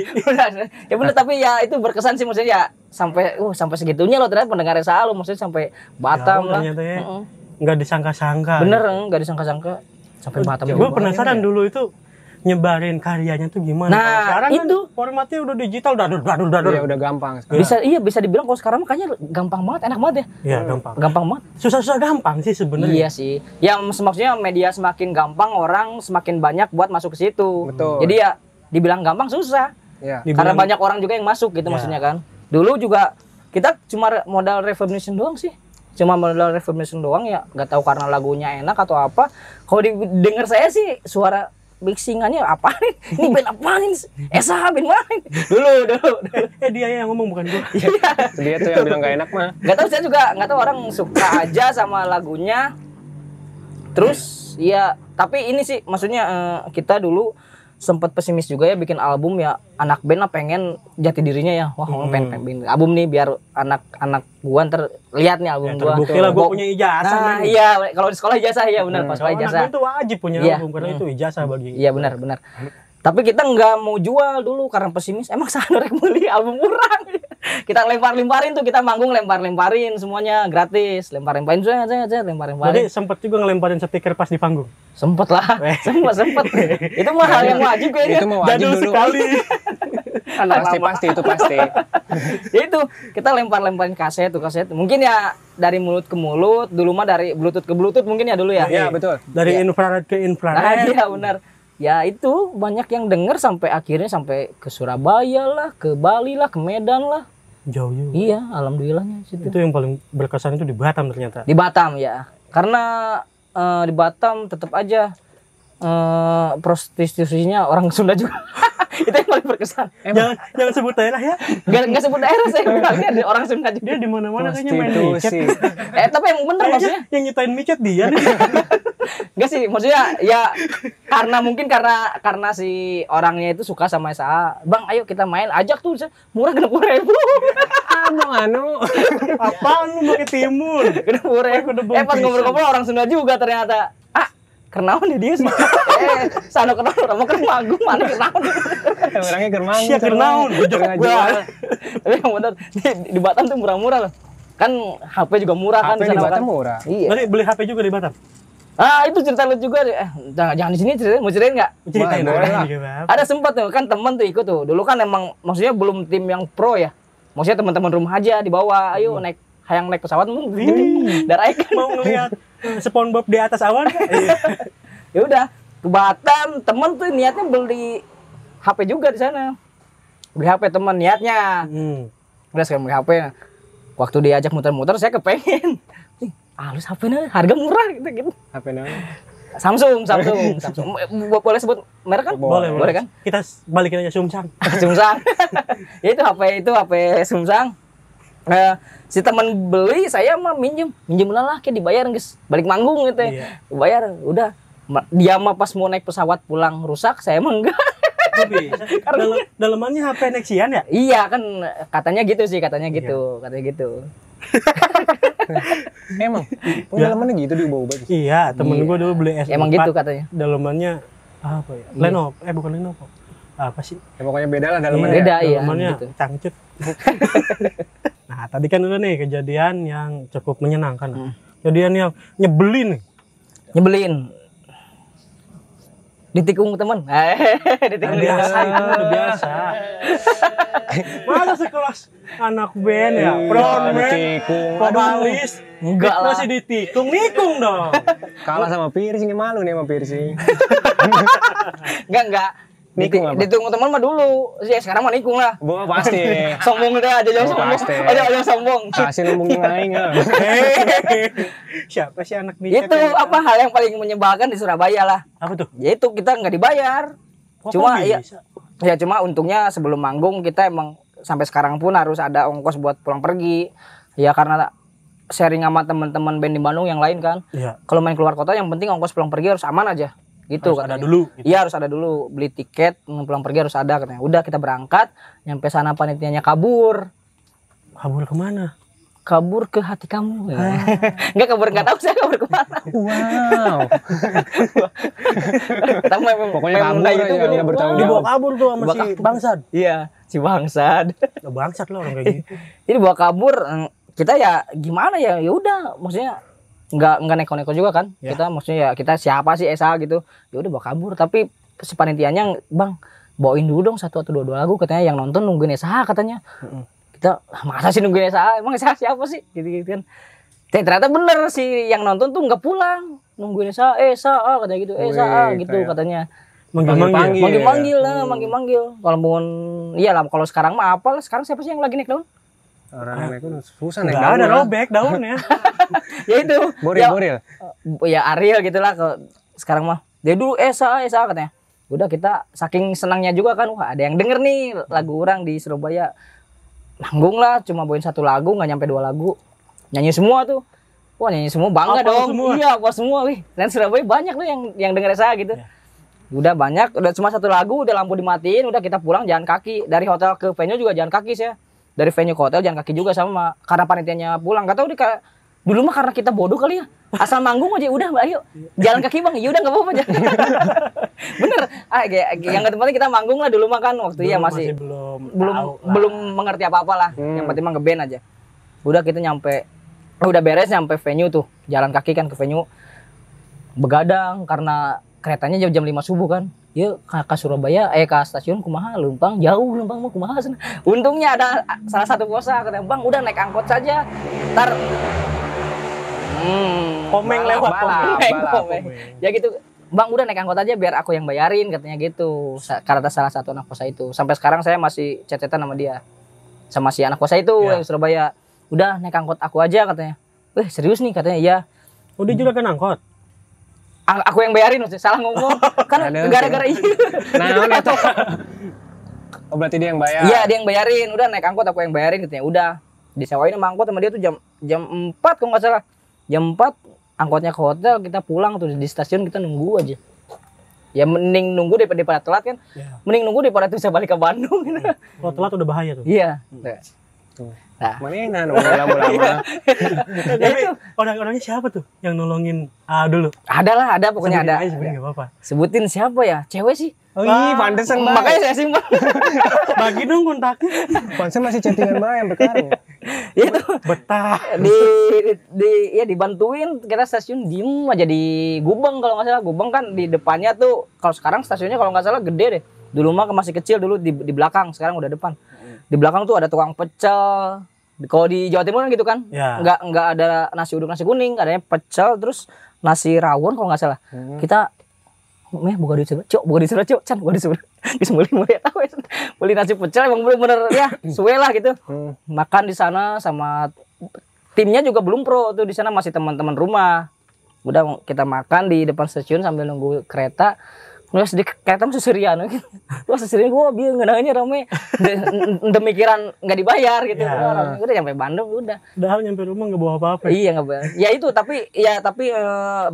Ya bener tapi ya itu berkesan sih maksudnya ya sampai segitunya loh ternyata pendengar Esa lu maksudnya sampai Batam Jauh lah. ternyata ya. Heeh. Nggak disangka-sangka. Bener nggak disangka-sangka sampai Batam. Gue penasaran dulu itu nyebarin karyanya tuh gimana. Nah, Kalau sekarang itu. kan formatnya udah digital, dadur. Iya udah gampang sekarang. Bisa dibilang kalau sekarang makanya gampang banget, enak banget ya. Iya, gampang. Gampang banget. Susah-susah gampang sih sebenarnya. Iya sih. Ya maksudnya media semakin gampang orang semakin banyak buat masuk ke situ. Betul. Jadi ya dibilang gampang susah. Iya. Dibilang- Karena banyak orang juga yang masuk gitu Ya. maksudnya kan. Dulu juga kita cuma modal Reverb doang sih. Cuma modal Reverb doang ya, nggak tahu karena lagunya enak atau apa. Kalau didengar saya sih suara mixingannya apa nih? Ini band apa nih? Esa band mana? Dulu. Dia yang ngomong bukan gue. Dia tuh yang bilang gak enak mah. Nggak tahu saya juga nggak tahu orang suka aja sama lagunya. Terus ya tapi ini sih maksudnya kita dulu sempat pesimis juga ya bikin album ya anak band lah pengen jati dirinya ya wah pengen bikin album nih biar anak gua ntar lihat nih album gua. Terbukti lah gue punya ijazah. Nah men. iya kalau di sekolah ijazah ya benar pas sekolah Kalau anak ijazah. band tuh wajib punya Iya. album karena itu ijazah bagi. Iya benar. Tapi kita nggak mau jual dulu karena pesimis. Emang sana rek beli album murah. Kita lempar-lemparin tuh kita manggung lempar-lemparin semuanya gratis. Lempar-lemparin aja lempar-lemparin. Jadi sempet juga ngelemparin speaker pas di panggung. Sempet lah. sempet. Itu mah hal yang wajib kayaknya. Itu mau wajib Jadul dulu. sekali. Pasti itu pasti. Ya itu kita lempar-lemparin kaset. Mungkin ya dari mulut ke mulut. Dulu mah dari bluetooth ke bluetooth mungkin ya dulu ya. Iya betul. Dari Iya. infrared ke Nah infrared. iya benar. Ya itu banyak yang denger sampai akhirnya sampai ke Surabaya lah, ke Bali lah, ke Medan lah. Jauh juga. Iya, alhamdulillahnya situ. Itu yang paling berkesan itu di Batam ternyata. Di Batam ya. Karena di Batam tetap aja prostitusinya orang Sunda juga. Itu yang paling berkesan. Jangan sebut daerah ya. Nggak sebut daerah saya bilangnya ada orang Sunda juga. Dia di mana-mana kayaknya main micet. Prostitusi. Tapi yang bener Kayaknya maksudnya. yang nyetain micet dia. Enggak sih, maksudnya ya karena si orangnya itu suka sama SA. Bang, ayo kita main, ajak tuh murah 60.000. Abang anu. Apaan lu pakai timun? 60.000. Pas ngobrol-ngobrol orang Sunda juga ternyata. Kenaon ya dia sih. Sana kenaon orang mau manggung mana kenaon. Orangnya germang. Sia kenaon, bejok gua. Tapi yang bener di Batam tuh murah-murah loh. Kan HP juga murah kan HP di sana Batam kan. murah. Iya. Berarti beli HP juga di Batam? Itu cerita lu juga. Jangan di sini ceritain, mau ceritain enggak? Ceritain boleh aja lah. juga, Bab. Ada sempat tuh kan temen tuh ikut tuh. Dulu kan emang maksudnya belum tim yang pro ya. Maksudnya teman-teman rumah aja dibawa, ayo hayang naik pesawat darai kan. Mau ngelihat SpongeBob di atas awan kan? Ya udah ke Batam, temen tuh niatnya beli HP juga di sana. Beli HP temen niatnya. Udah sekarang beli HP. Waktu diajak muter-muter saya kepengen. Halus HP-nya harga murah gitu. HP namanya? Samsung. Boleh sebut merek kan? Boleh kan? Kita balikin aja Sumsang. Sumsang. Itu HP Sumsang. Si teman beli saya mah minjem lah kayak dibayar guys. Balik manggung gitu ya. Iya. Bayar udah. Dia mah pas mau naik pesawat pulang rusak, saya mah enggak. Dalemannya HP Nexian ya? Iya kan katanya gitu sih, katanya gitu. Emang pengalamannya gitu diubah-ubah gitu. Iya, temen Iya. gue dulu beli S4. Emang gitu katanya. Dalemannya apa ya? Iya. Lenovo, bukan Lenovo. Apa sih? Ya, pokoknya beda lah dalamannya. Beda, iya, Dalemannya gitu. cangcut. Nah, tadi kan udah nih kejadian yang cukup menyenangkan. Kejadian yang nyebelin nih. Nyebelin. Ditikung teman. Ditikung Biasa itu udah biasa. Masa sekelas anak band ya, frontman, Ditikung. vokalis, Enggak lah. masih ditikung, nikung dong. Kalah sama piercing, malu nih sama piercing. Enggak. Nikung apa? Ditikung teman mah dulu. Ya sekarang mah nikung lah. Bawa pasti. Sombong deh aja jangan Oh, sombong. pasti. Aja sombong. Kasih ngomongin aing. Siapa sih anak niket? Itu apa hal yang paling menyebalkan di Surabaya lah. Apa tuh? Ya itu kita nggak dibayar. Kok Cuma bisa? ya cuma untungnya sebelum manggung kita emang sampai sekarang pun harus ada ongkos buat pulang pergi. Ya karena sharing sama teman-teman band di Bandung yang lain kan. Iya. Kalau main keluar kota yang penting ongkos pulang pergi harus aman aja. Gitu Harus ada katanya. dulu, gitu. Iya harus ada dulu, beli tiket pulang pergi harus ada katanya. Udah kita berangkat, nyampe sana panitianya kabur. Kabur kemana? Kabur ke hati kamu. Enggak kabur, enggak tahu saya kabur kemana. Wow. Kita Pokoknya kabur aja, nggak bertanggung Dibawa jawab. kabur tuh sama si Bangsad. Iya, si bangsad. Ya, bangsat lah orang kayak gitu. Jadi bawa kabur, kita ya gimana ya? Ya udah, maksudnya nggak neko-neko juga kan. Ya. Kita maksudnya ya kita siapa sih Esa gitu. Ya udah bawa kabur, tapi si panitianya, "Bang, bawain dulu dong satu atau dua lagu," katanya, "yang nonton nungguin Esa," katanya. Kita, "Masa sih nungguin Esa? Emang Esa siapa sih?" Gitu kan. Ternyata bener sih yang nonton tuh nggak pulang, nungguin Esa katanya gitu. Esa Wih, gitu kayak katanya. Manggil-manggil. Manggil-manggil. Kalau pun iya lah, kalau sekarang mah apa lah, sekarang siapa sih yang lagi naik daun? Orang naik itu susah naik Enggak ada daun. robek daunnya. Ya itu. Boril. Ya Ariel gitulah ke sekarang mah. Dia dulu Esa katanya. Udah kita saking senangnya juga kan, wah ada yang denger nih lagu orang di Surabaya. Manggung lah, cuma bawain satu lagu, nggak nyampe 2 lagu. Nyanyi semua tuh. Wah nyanyi semua bangga Hafal dong. semua. Iya apa semua wih. Dan Surabaya banyak loh yang denger Esa gitu. Ya. Udah banyak, udah cuma satu lagu, udah lampu dimatiin, udah kita pulang jalan kaki. Dari hotel ke venue juga jalan kaki sih ya. Dari venue ke hotel jalan kaki juga sama, karena panitianya pulang. Gak tau dulu mah karena kita bodoh kali ya. Asal manggung aja udah ayo jalan kaki bang. Ya udah nggak apa-apa aja. Bener. Yang penting kita manggung lah dulu mah kan waktu ya masih belum belum mengerti apa-apa lah. Yang penting mah ngeband aja. Udah kita udah beres nyampe venue tuh. Jalan kaki kan ke venue. Begadang karena keretanya jam 5 subuh kan. Ya ke Surabaya, ke stasiun kumaha, Lempang jauh, Lempang mah kumaha. Untungnya ada salah satu posa katanya, "Bang, udah naik angkot saja. Ntar komeng lewat komeng. Ya gitu. "Bang, udah naik angkot aja biar aku yang bayarin," katanya gitu. Karena salah satu anak kosa itu. Sampai sekarang saya masih chat-chatan sama dia. Sama si anak kosa itu Ya. yang Surabaya. "Udah naik angkot aku aja," katanya. Serius nih?" katanya. "Iya." Udah juga kan angkot. Aku yang bayarin, maksudnya salah ngomong. Kan Ada, gara-gara itu. Nah, itu. Oh, berarti dia yang bayar. Iya, dia yang bayarin. Udah naik angkot aku yang bayarin katanya. Udah. Disewain sama angkot sama dia tuh jam 4 kalau nggak salah. Jam 4 angkotnya ke hotel, kita pulang tuh di stasiun kita nunggu aja. Ya mending nunggu daripada telat kan. Ya. Mending nunggu daripada tuh bisa balik ke Bandung gitu. Kalau telat udah bahaya tuh. Iya. Tuh. Nah, Mana lama-lama. Tapi orang-orangnya siapa tuh yang nolongin dulu? ada pokoknya ada. Sebenarnya nggak apa-apa. Sebutin siapa ya? Cewek sih. Oh iya, pantesan Bang. Makanya saya simpan. Bagi dong kontaknya. Pantesan masih chattingan Bang sampai sekarang. Itu Betah. ya dibantuin, kita stasiun diem aja di Gubeng kalau nggak salah. Gubeng kan di depannya tuh, kalau sekarang stasiunnya kalau nggak salah gede deh. Dulu mah masih kecil dulu di belakang, sekarang udah depan. Di belakang tuh ada tukang pecel. Kalau di Jawa Timur kan gitu kan, Ya. nggak ada nasi uduk nasi kuning, adanya pecel terus nasi rawon kalau nggak salah. Kita buka duit surat, cok, buka duit surat, cok, Chan, buka duit surat. Geus meuli eta we. Beli nasi pecel emang bener-bener ya suwe lah gitu. Makan di sana sama timnya juga belum pro tuh, di sana masih teman-teman rumah. Udah kita makan di depan stasiun sambil nunggu kereta. Nulis di kereta mah seserian gitu. Wah seserian gua bieu ngeunahnya rame. Demikiran enggak dibayar gitu. Ya. Udah sampai Bandung udah. Padahal nyampe rumah nggak bawa apa-apa. Iya nggak bayar. Ya itu tapi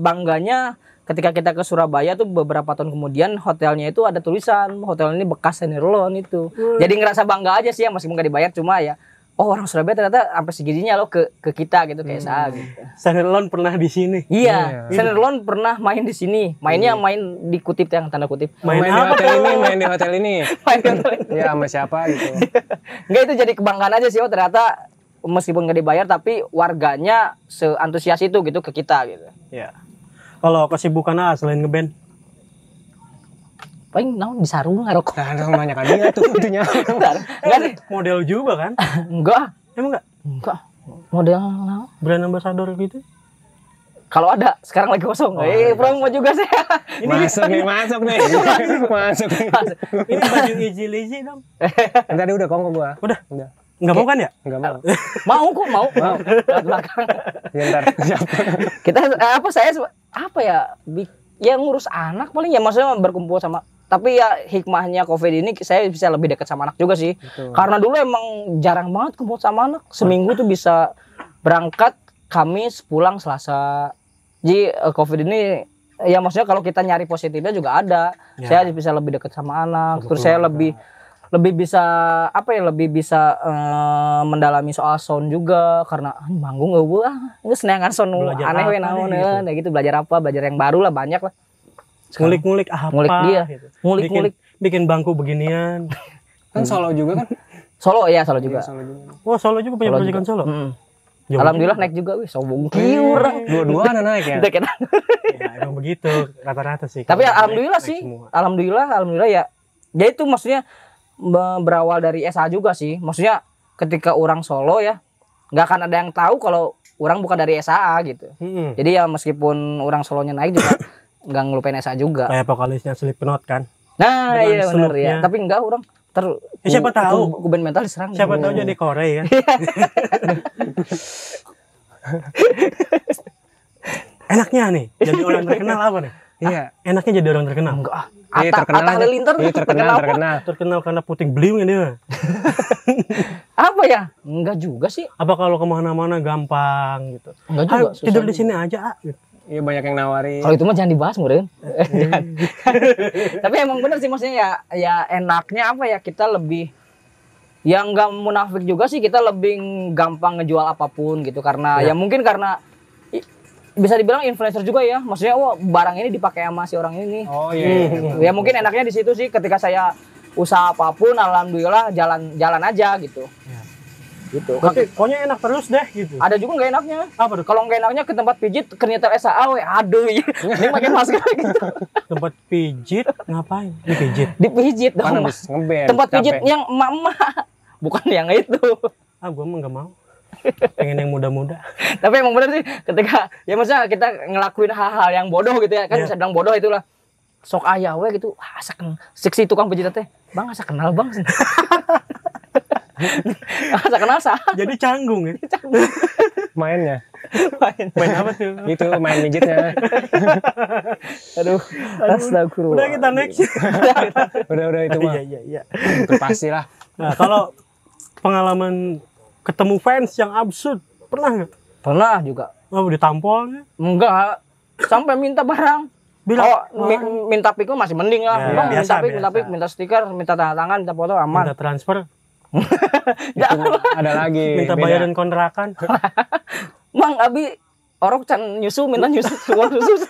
bangganya ketika kita ke Surabaya tuh beberapa tahun kemudian hotelnya itu ada tulisan hotel ini bekas Senerlon itu. Jadi ngerasa bangga aja sih ya meskipun nggak dibayar, cuma ya oh orang Surabaya ternyata sampai segininya loh ke kita gitu kayak saya gitu. Senerlon pernah di sini. Iya, Senerlon pernah main di sini. Mainnya main di kutip yang tanda kutip. Main di hotel ini, main di hotel ini. Main di hotel ini. Ya sama siapa gitu. Enggak, itu jadi kebanggaan aja sih, oh ternyata meskipun nggak dibayar tapi warganya seantusias itu gitu ke kita gitu. Ya. Kalau kesibukan selain ngeband? Paling naon di sarung ngarokok. Nah, namanya kan dia tuh itunya. Enggak sih. Model juga kan? Enggak. Emang enggak? Enggak. Model naon? Brand ambassador gitu? Kalau ada, sekarang lagi kosong. Promo juga sih. Masuk nih. Masuk nih. Ini baju Easy Lazy dong. Tadi udah kongko gua. Udah? Udah. Enggak mau kan ya? Enggak mau. Mau kok, mau. Lewat belakang. Ya, ntar siapa? Kita apa ya? Ya ngurus anak paling ya, maksudnya berkumpul sama. Tapi ya hikmahnya COVID ini saya bisa lebih dekat sama anak juga sih. Betul. Karena dulu emang jarang banget kumpul sama anak. Seminggu tuh bisa berangkat Kamis, pulang Selasa. Jadi COVID ini ya maksudnya kalau kita nyari positifnya juga ada. Ya. Saya bisa lebih dekat sama anak. Terus saya lebih bisa mendalami soal sound juga karena manggung ini senengan sound aneh we naon gitu, belajar yang baru lah, banyak lah. Ngulik-ngulik apa? Ngulik dia. Gitu. Ngulik-ngulik. Bikin bangku beginian. Kan Solo juga kan? Solo ya, Solo juga. Solo juga. Wah, Solo juga punya proyekan Solo. Jauh Alhamdulillah naik juga wih, sombong orang. Dua-dua ada naik ya. Ya, emang begitu rata-rata sih. Tapi Kalau alhamdulillah naik sih. semua. Alhamdulillah ya. Ya itu maksudnya berawal dari SA juga sih. Maksudnya ketika orang Solo ya nggak akan ada yang tahu kalau orang bukan dari SA gitu. Jadi ya meskipun orang Solonya naik juga nggak ngelupain SA juga. Kayak vokalisnya Slipknot kan. Nah Dengan iya benar ya. selupnya. Tapi enggak orang siapa tahu. Kuben mental diserang. Siapa tahu jadi Korea kan. Enaknya nih jadi orang terkenal apa nih? Iya. Enaknya jadi orang terkenal. Enggak. Iya, terkenal Atta aja. Halilintar Iya, terkenal. Terkenal karena puting beliung ya dia. Apa ya? Enggak juga sih. Apa kalau kemana-mana gampang gitu? Enggak Ayo, juga. tidur susah di sini aja. Gitu. Iya, banyak yang nawarin. Kalau itu mah jangan dibahas, Muren. Tapi emang bener sih, maksudnya ya enaknya apa ya, kita lebih yang nggak munafik juga sih, kita lebih gampang ngejual apapun gitu karena ya mungkin karena bisa dibilang influencer juga ya, maksudnya wah barang ini dipakai sama si orang ini. Oh iya. Ya mungkin enaknya di situ sih, ketika saya usaha apapun alhamdulillah jalan aja gitu. Gitu. Tapi pokoknya enak terus deh gitu. Ada juga nggak enaknya. Apa tuh? Kalau nggak enaknya ke tempat pijit ternyata SAA, aduh ya. Ini pakai masker gitu. Tempat pijit ngapain? Dipijit. Dipijit Kan dong. habis ngeband. Tempat pijit capek. yang emak-emak. Bukan yang itu. Gua mah nggak mau. Pengen yang muda-muda. Tapi emang bener sih, ketika ya maksudnya kita ngelakuin hal-hal yang bodoh gitu ya, kan bisa bilang bodoh itulah. Sok aya we gitu. Asa seksi tukang pijit teh. Bang asa kenal bang. Asa kenal sah. Jadi canggung ya. Mainnya. Main apa tuh? Itu main mijitnya. Aduh, astagfirullah. Udah kita next. Udah itu mah. Iya. Itu pasti lah. Nah, kalau pengalaman ketemu fans yang absurd, pernah nggak? Pernah juga. Oh, ditampol? Enggak. Sampai minta barang. Bilang, Minta pik masih mending lah. Ya, Bang, biasa. minta pik, minta stiker, minta tanda tangan, minta foto aman. minta transfer, Ada lagi. minta beda. bayaran kontrakan. Mang abi orok can nyusu, minta nyusu, uang susu.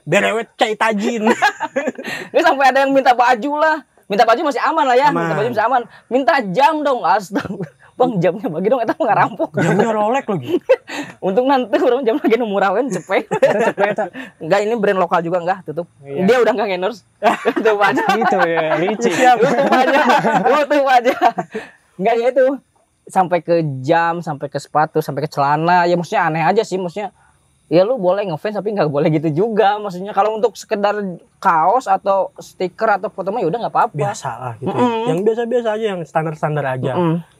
Berewet cai tajin. Ini sampai ada yang minta baju lah. Minta baju masih aman lah ya. Aman. Minta baju masih aman. Minta jam dong, astaga. Bang jamnya bagi dong, eta nggak rampok. Jamnya Rolex lagi. Untung nanti orang jam lagi nu murah kan cepet. Enggak, ini brand lokal juga enggak, tutup. Iya. Dia udah enggak ngendorse. Tutup aja. Gitu ya, licin. Tutup aja. Enggak ya itu. Sampai ke jam, sampai ke sepatu, sampai ke celana. Ya maksudnya aneh aja sih, maksudnya ya lu boleh ngefans tapi nggak boleh gitu juga. Maksudnya kalau untuk sekedar kaos atau stiker atau foto mah ya udah nggak apa-apa. Biasa lah gitu. Yang biasa-biasa aja, yang standar-standar aja.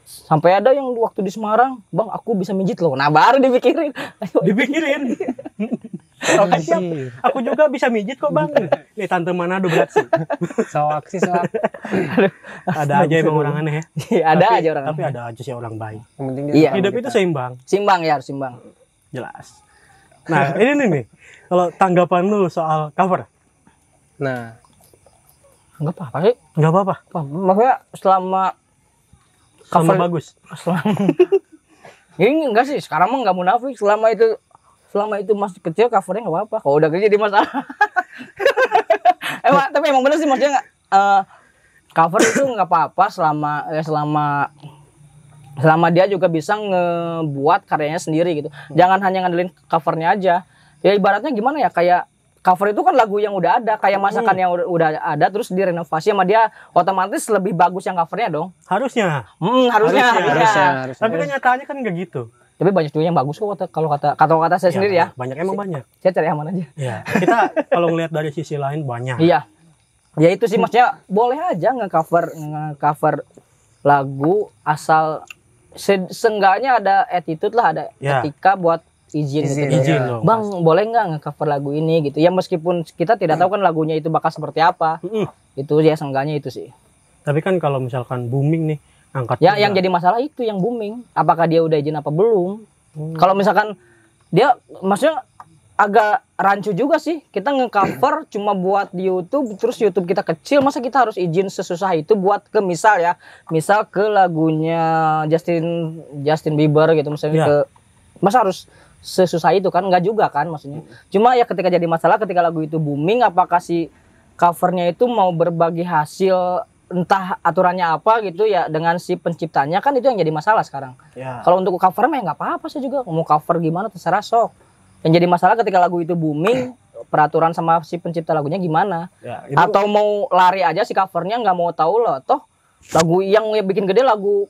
Sampai ada yang waktu di Semarang, bang aku bisa mijit loh. Nah baru dipikirin. Ayo, Dipikirin. Oke siap. Aku juga bisa mijit kok bang. Nih tante Manado beraksi. Soak sih soak. Ada aja emang orang aneh ya. ada Tapi- aja orang. Tapi ada aja sih orang baik. Yang penting dia Iya. tahu Hidup kita. itu seimbang. Simbang ya harus simbang. Jelas. Nah ini nih. Kalau tanggapan lu soal cover. Nah, Enggak apa-apa sih. Nggak apa-apa. Maksudnya selama Sama Cover- bagus. ini enggak sih, sekarang mah enggak munafik. Selama itu masih kecil covernya enggak apa-apa. Kalau udah gede jadi masalah. Tapi emang bener sih maksudnya cover itu enggak apa-apa selama dia juga bisa ngebuat karyanya sendiri gitu. Jangan hanya ngandelin covernya aja. Ya ibaratnya gimana ya, kayak cover itu kan lagu yang udah ada, kayak masakan yang udah ada terus direnovasi sama dia, otomatis lebih bagus yang covernya dong. Harusnya. Harusnya. harusnya. Tapi kenyataannya kan nggak gitu. Tapi banyak juga yang bagus kok kalau kata saya sendiri ya. Banyak emang banyak. Saya cari aman aja. Ya. Kita kalau ngelihat dari sisi lain banyak. Iya. Ya itu sih maksudnya boleh aja nge-cover lagu asal seenggaknya ada attitude lah, ada Ya. etika buat izin gitu. Izin Iya. dong. Bang, boleh nggak nge-cover lagu ini gitu. Ya meskipun kita tidak tahu kan lagunya itu bakal seperti apa. Mm-mm. Itu ya seenggaknya itu sih. Tapi kan kalau misalkan booming nih, angkat Ya juga. yang jadi masalah itu yang booming. Apakah dia udah izin apa belum? Kalau misalkan dia maksudnya agak rancu juga sih. Kita nge-cover cuma buat di YouTube, terus YouTube kita kecil, masa kita harus izin sesusah itu buat ke misal ke lagunya Justin Bieber gitu misalnya Ya. ke masa harus sesusah itu kan? Enggak juga kan maksudnya. Cuma ya ketika jadi masalah ketika lagu itu booming, apakah si covernya itu mau berbagi hasil entah aturannya apa gitu ya dengan si penciptanya, kan itu yang jadi masalah sekarang. Ya. Kalau untuk cover mah ya nggak apa-apa sih juga, mau cover gimana terserah sok. Yang jadi masalah ketika lagu itu booming, peraturan sama si pencipta lagunya gimana? Ya, Atau mau lari aja si covernya nggak mau tahu loh, toh lagu yang bikin gede lagu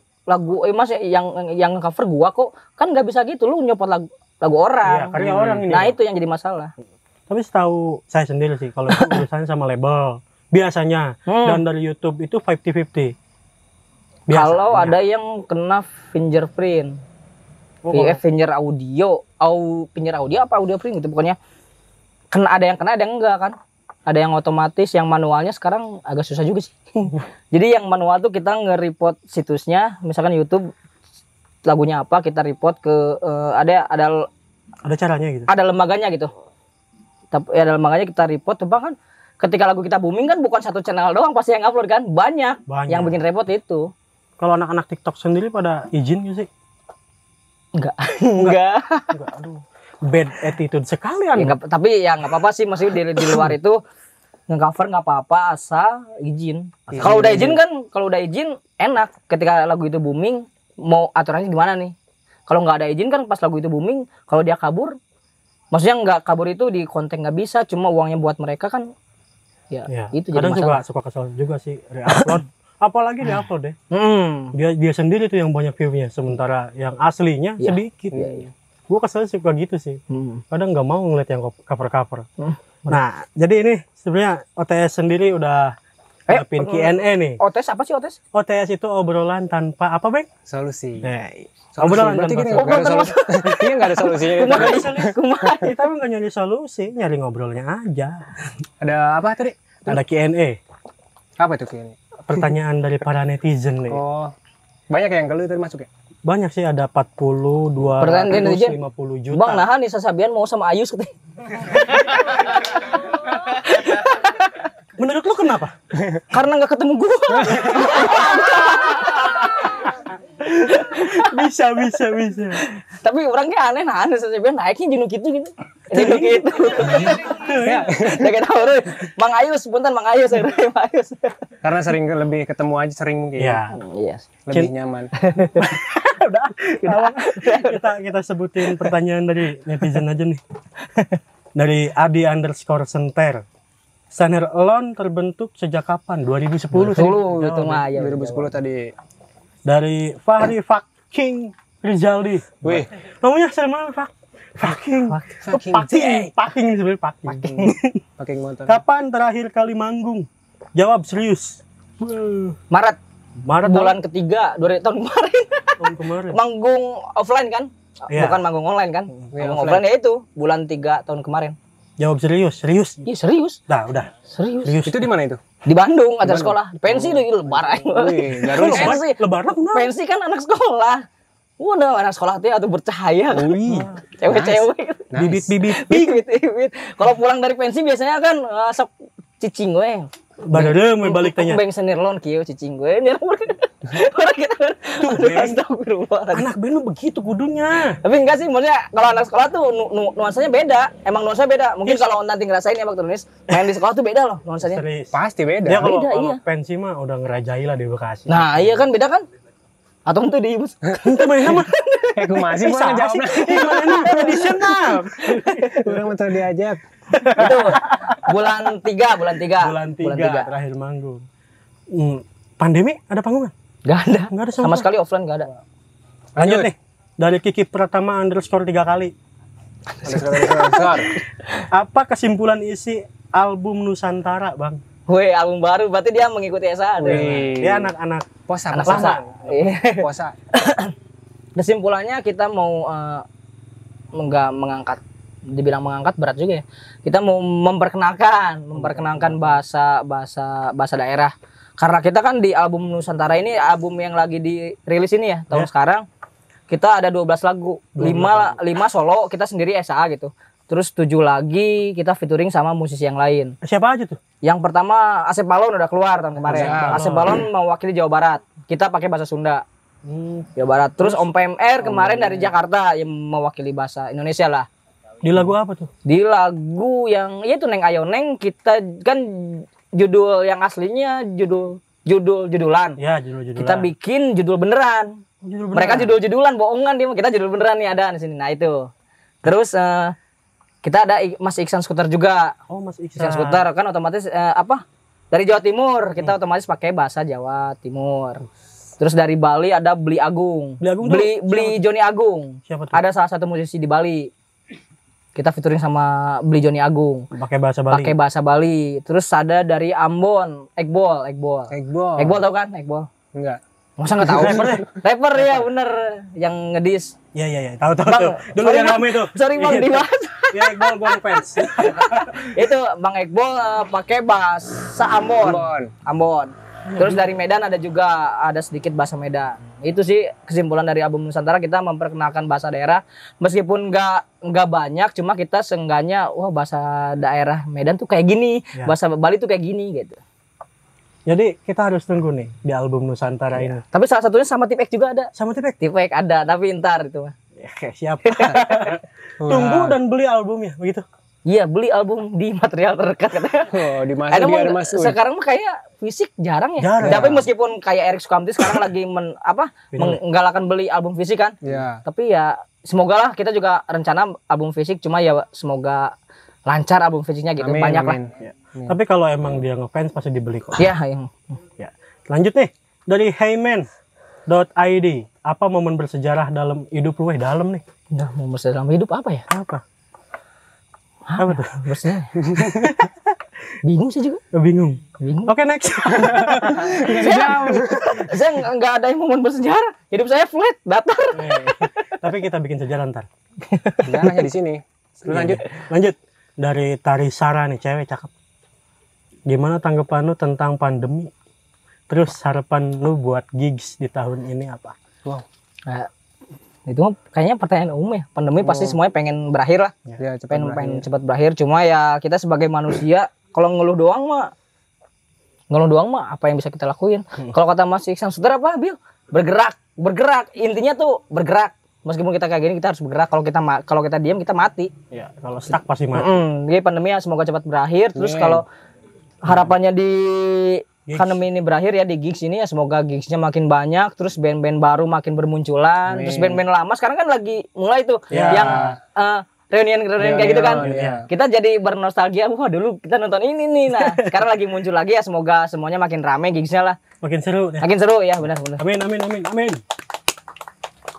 mas yang cover gua kok, kan nggak bisa gitu, lu nyopot lagu orang. Iya, karya orang ini, Nah Bang. itu yang jadi masalah. Tapi setahu saya sendiri sih, kalau itu urusannya sama label biasanya, dan dari YouTube itu 50-50. Kalau ada yang kena fingerprint, finger audio, finger audio apa audio print gitu, pokoknya ada yang enggak kan. Ada yang otomatis, yang manualnya sekarang agak susah juga sih. Jadi yang manual tuh kita nge-report situsnya, misalkan YouTube lagunya apa, kita report ke ada caranya gitu. ada lembaganya gitu. Tapi ada lembaganya kita report, coba kan ketika lagu kita booming kan bukan satu channel doang pasti yang upload kan, banyak. Banyak. Yang bikin repot itu. Kalau anak-anak TikTok sendiri pada izin gak sih? Enggak. Enggak. Enggak, aduh. Bad attitude sekalian. Ya, tapi ya nggak apa-apa sih, maksudnya di luar itu nge-cover nggak apa-apa asal izin. Kalau udah izin enak. Ketika lagu itu booming, mau aturannya gimana nih? Kalau nggak ada izin kan pas lagu itu booming, kalau dia kabur, maksudnya nggak kabur itu di konten nggak bisa, cuma uangnya buat mereka kan. Ya, Ya, itu jadi kadang masalah. suka kesel juga sih re-upload. Apalagi di-upload deh. Dia sendiri tuh yang banyak view-nya, sementara yang aslinya Iya. sedikit. Iya. Gue kesel suka gitu sih. Kadang nggak mau ngeliat yang cover-cover. Nah, jadi ini sebenarnya OTS sendiri udah nyiapin Q&A nih. OTS apa sih OTS? OTS itu obrolan tanpa apa, Bang? solusi. Obrolan Berarti tanpa gini, solusi. nggak ada solusi. Iya nggak ada solusinya. Kita mah nggak nyari solusi, nyari ngobrolnya aja. Ada apa tadi? Ada Q&A, Apa itu kayaknya? pertanyaan dari para netizen nih. Oh, banyak yang kalau tadi masuk ya? Banyak sih, ada 40, Pertanyaan dari netizen. 250 juta. Bang, nahan nih Sabian mau sama Ayus katanya. Menurut lu kenapa? Karena nggak ketemu gua. bisa. Tapi orangnya aneh, nah aneh Sabian naiknya jenuh gitu. Jenuh gitu. Ya, Udah kita tahu deh. Mang Ayus, punten Mang Ayus, Mang Ayus. karena sering lebih ketemu aja sering mungkin. Ya, Iya. Lebih nyaman. udah. Kita sebutin pertanyaan dari netizen aja nih. Dari Adi_Senter. Saner Elon terbentuk sejak kapan? 2010 sih. Dulu itu mah ya. 2010 tadi. Dari Fahri Fucking Rizaldi. Wih, Namanya Salman Fak. Fucking. Fucking. Packing sebenarnya packing. Pakai motor. Kapan terakhir kali manggung? Jawab serius. Maret Maret bulan ketiga tahun kemarin. tahun kemarin. Manggung offline kan? Iya. Bukan manggung online kan? Iya, Manggung offline ya itu bulan 3 tahun kemarin. Jawab serius, serius. Iya serius. Dah, udah. Serius. Serius. Itu di mana itu? Di Bandung acara sekolah. Pensi deh lebaran. Wih, Garut. Pensi. Lebaran kenapa? Pensi kan anak sekolah. Waduh, anak sekolah tuh atau bercahaya. Wih. Cewek-cewek. Bibit. Kalau pulang dari pensi biasanya kan sok cicing gue. Badadem balik tanya. Beng senirlon kieu cicing gue. Orang kita. Astagfirullah. Anak band mah begitu kudunya. Tapi enggak sih, maksudnya kalau anak sekolah tuh nuansanya beda. Emang nuansanya beda. Mungkin kalau nanti ngerasain ya Bang Tunis, main di sekolah tuh beda loh nuansanya. Serius. Pasti beda. Dia kalau Beda, iya. pensi mah udah ngerajai lah di Bekasi. Nah, iya kan beda kan? Atau itu di Ibus. Itu main sama. Aku masih mau ngejawabnya. Gimana tradisional. Kurang betul diajak. Itu bulan 3. Bulan 3 terakhir manggung. Pandemi ada panggungan? Gak ada. Nggak ada Sama sekali offline gak ada. Lanjut nih. Dari Kiki Pratama _3 kali. Apa kesimpulan isi album Nusantara, Bang? Weh, album baru berarti dia mengikuti SA. Wih. Dia anak-anak Posa, Anak posa. lama. Iya. Posa. Kesimpulannya kita mau nggak mengangkat, dibilang mengangkat berat juga ya. Kita mau memperkenalkan bahasa daerah. Karena kita kan di album Nusantara ini, album yang lagi dirilis ini ya tahun sekarang, kita ada 12 lagu, 5 solo kita sendiri SA gitu. Terus 7 lagi kita featuring sama musisi yang lain. siapa aja tuh? Yang pertama Asep Balon udah keluar tahun kemarin. Asep Balon mewakili Jawa Barat. Kita pakai bahasa Sunda. Jawa Barat. Terus Om PMR kemarin dari Jakarta yang mewakili bahasa Indonesia lah. Di lagu apa tuh? Di lagu yang ya itu Neng Ayo Neng, kita kan judul yang aslinya judulan. Ya, judul-judulan. Kita bikin judul beneran. Judul beneran. Mereka judul-judulan bohongan, dia kita judul beneran nih ada di sini. Nah itu. Terus kita ada Mas Iksan Skuter juga. Oh, Mas Iksan Iksan. Skuter kan otomatis dari Jawa Timur, kita otomatis pakai bahasa Jawa Timur. Terus dari Bali ada Beli Agung. Beli Agung tuh Beli Joni Agung. Siapa tuh? Ada salah satu musisi di Bali. Kita featuring sama Beli Joni Agung. Pakai bahasa Bali. Pakai bahasa Bali. Terus ada dari Ambon, Ekbol. Egbol. Tahu kan? Ekbol. Enggak. Masa nggak tahu? Rapper ya bener, yang ngedis. Iya. Tahu. Bang, Dulu sorry, yang Bang. rame tuh. Sorry Bang, Iya, dibahas. Ya, Iqbal gua fans. Itu Bang Ekbol pakai bahasa Ambon. Terus dari Medan ada juga, ada sedikit bahasa Medan. Itu sih kesimpulan dari album Nusantara, kita memperkenalkan bahasa daerah. Meskipun nggak banyak, cuma kita seenggaknya wah bahasa daerah Medan tuh kayak gini, Ya. bahasa Bali tuh kayak gini gitu. Jadi kita harus tunggu nih di album Nusantara ini. Tapi salah satunya sama Tipek juga ada. Sama Tipek. Tipek ada, tapi ntar itu mah. Ya, siap. Tunggu dan beli albumnya, begitu. Iya, beli album di material terdekat katanya. Oh, di Emang Mas sekarang mah kayak fisik jarang ya. Jarang. Tapi meskipun kayak Erik Sukamti sekarang lagi menggalakkan beli album fisik kan. Ya. Tapi ya semoga lah, kita juga rencana album fisik, cuma ya semoga lancar album fisiknya gitu. Amin, Banyak amin. lah. Tapi kalau emang dia ngefans pasti dibeli kok. Iya, yang Ya. Lanjut nih dari heyman.id. Apa momen bersejarah dalam hidup lu? Dalam nih. udah mau bersejarah dalam hidup apa ya? Apa tuh? Bersejarah. Bingung sih juga. Bingung. Oke, next. Saya nggak ada yang momen bersejarah. Hidup saya flat, datar. Tapi kita bikin sejarah ntar. Sejarahnya di sini. Terus Lanjut. Dari Tari Sara nih, cewek cakep. Gimana tanggapan lu tentang pandemi? Terus harapan lu buat gigs di tahun ini apa? Wow. Nah, itu mah kayaknya pertanyaan umum ya. Pandemi pasti semuanya pengen berakhir lah. Ya, cepat pengen cepat berakhir. Cuma ya kita sebagai manusia, kalau ngeluh doang mah apa yang bisa kita lakuin? Kalau kata Mas Iksan Sutra apa, Bil? Bergerak. Intinya tuh bergerak. Meskipun kita kayak gini, kita harus bergerak. Kalau kita diam, kita mati. Ya, kalau stuck pasti mati. Jadi pandemi ya semoga cepat berakhir. Terus kalau harapannya di pandemi ini berakhir ya, di gigs ini ya semoga gigsnya makin banyak. Terus band-band baru makin bermunculan. Terus band-band lama sekarang kan lagi mulai tuh yang reunion kayak gitu kan. Kita jadi bernostalgia, wah dulu kita nonton ini nih. Nah sekarang lagi muncul lagi ya, semoga semuanya makin rame gigsnya lah. Makin seru ya. Makin seru ya, benar. Amin.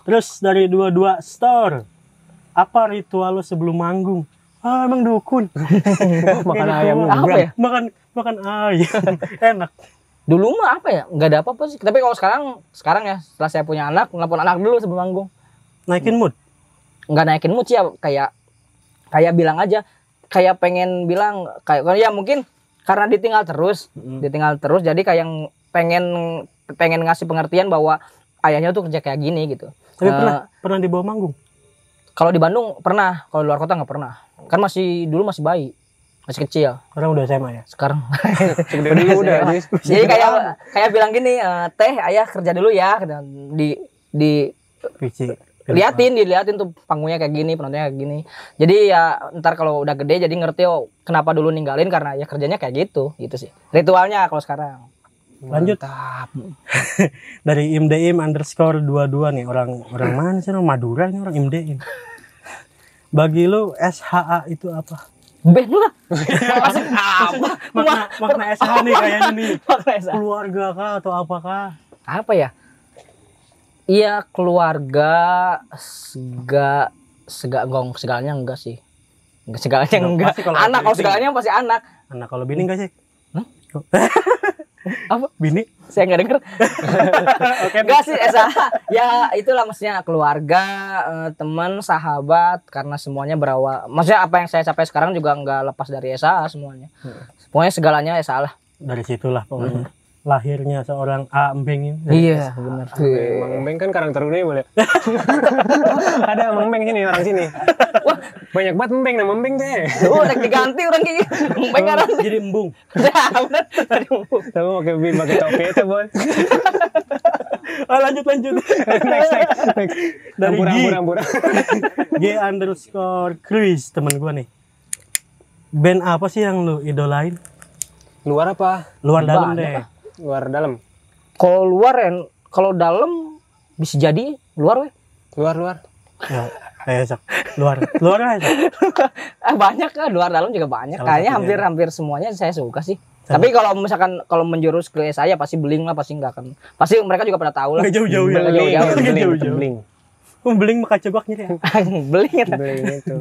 Terus dari 22 Store. Apa ritual lo sebelum manggung? Ah, emang dukun. Makan Kayak ayam. ritual. Apa ya? Makan ayam. Enak. Dulu mah apa ya? Nggak ada apa-apa sih. Tapi kalau sekarang ya setelah saya punya anak, nelpon anak dulu sebelum manggung. Naikin mood. Nggak naikin mood sih ya, kayak bilang aja, kayak pengen bilang kayak ya mungkin karena ditinggal terus jadi kayak yang pengen ngasih pengertian bahwa ayahnya tuh kerja kayak gini gitu. Tapi pernah dibawa manggung? Kalau di Bandung pernah, kalau di luar kota nggak pernah. Kan dulu masih bayi, masih kecil. Sekarang udah SMA ya? Sekarang Segede dulu udah. jadi kayak bilang gini, teh ayah kerja dulu ya, gitu. di Vici. diliatin tuh panggungnya kayak gini, penontonnya kayak gini. Jadi ya ntar kalau udah gede jadi ngerti oh kenapa dulu ninggalin, karena ya kerjanya kayak gitu sih. Ritualnya kalau sekarang. Lanjut. Dari imdeim_22 nih, orang mana sih, orang Madura ini, orang imdeim. Bagi lu SHA itu apa? Ben lah. Maksud apa? Makna SH nih kayaknya nih. Makna SH. Keluarga kah atau apakah? Apa ya? Iya, keluarga segalanya enggak sih. Segalanya enggak. Pasti kalau Anak, kalau everything. segalanya pasti anak. Anak, kalau bini enggak sih? Apa? Bini? Saya enggak denger. Oke. Enggak sih, ya itulah maksudnya keluarga, teman, sahabat, karena semuanya berawal. Maksudnya apa yang saya capai sekarang juga enggak lepas dari SAA semuanya. Pokoknya segalanya SAA lah. Dari situlah pokoknya. Lahirnya seorang A Embeng ini. Iya, benar. Mang Beng kan karakter udah boleh. Ada Mang Beng sini, orang sini. Wah, banyak banget Mang Beng, nama Mang Beng teh. Tuh, udah diganti orang kayak gitu. Pengen Jadi embung. Ya, benar. Tahu pakai topi itu, Bos. Lanjut. Next. Dari Ampura. G_Cruise, teman gua nih. Band apa sih yang lu idolain? Luar apa? Luar dalam Banyak deh. Luar dalam. Kalau luar ya, kalau dalam bisa jadi luar weh. Luar. Ya, sok. Luar aja. Banyak kan, luar dalam juga banyak. Salah Kayaknya satunya. hampir semuanya saya suka sih. Tapi kalau misalkan menjurus ke saya pasti Beling lah, pasti enggak akan. Pasti mereka juga pada tahu lah. Nggak jauh-jauh ya. Jauh-jauh. Beling. Beling maka cebak nih ya. Beling ya. Beling itu.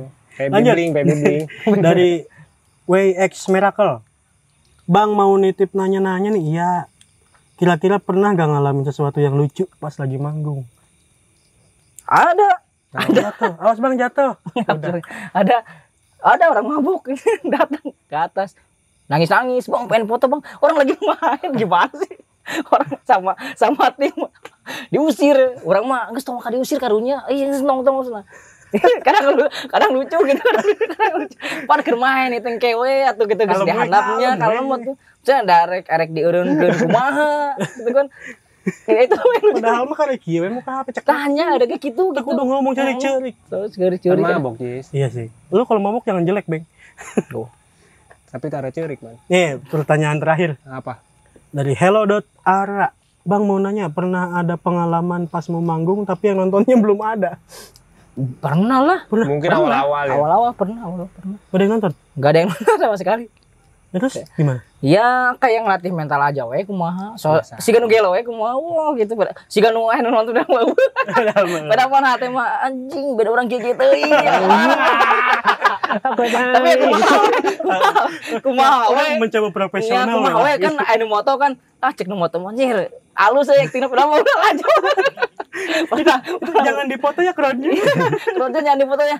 Lanjut. Baby. Dari WX Miracle. Bang mau nitip nanya-nanya nih. Iya. Kira-kira pernah gak ngalamin sesuatu yang lucu pas lagi manggung? Ada. Jatuh. Awas bang jatuh. Ada orang mabuk datang ke atas. Nangis, bang pengen foto bang. Orang lagi main, gimana sih? Orang sama tim diusir. Orang mah geus tong diusir karunya. Iya nong. kadang lucu gitu, kadang lucu. Parkir main itu kewe atau gitu geus dihandapnya kalau mah tuh. Cenah arek dieureunkeun kumaha gitu kan. Ya itu Padahal mah karek kieu mah ka pecek. tanya ada kayak gitu. Aku udah ngomong cari-cari. Terus curi-curi kan. Mabok, Jis. Iya sih. Lu kalau mabuk jangan jelek, Bang. Tapi tara cerik, Man. Nih, pertanyaan terakhir Apa? dari hello.ara. Bang mau nanya, pernah ada pengalaman pas mau manggung tapi yang nontonnya belum ada? Pernah lah. Mungkin awal-awal ya. Awal-awal pernah. Ada yang nonton? Enggak ada yang nonton sama sekali. Terus gimana? Ya kayak ngelatih mental aja we kumaha. So si ganu gelo we kumaha wah gitu. Si ganu anu nonton udah mau. Pada mana teh mah anjing beda orang kayak gitu. Tapi kumaha we. Orang mencoba profesional. Ya, kumaha we kan anu moto kan cek nu moto anjir. Alus ya aktingna pada mau lanjut. Jangan dipoto ya crowdnya. Crowdnya jangan difotonya.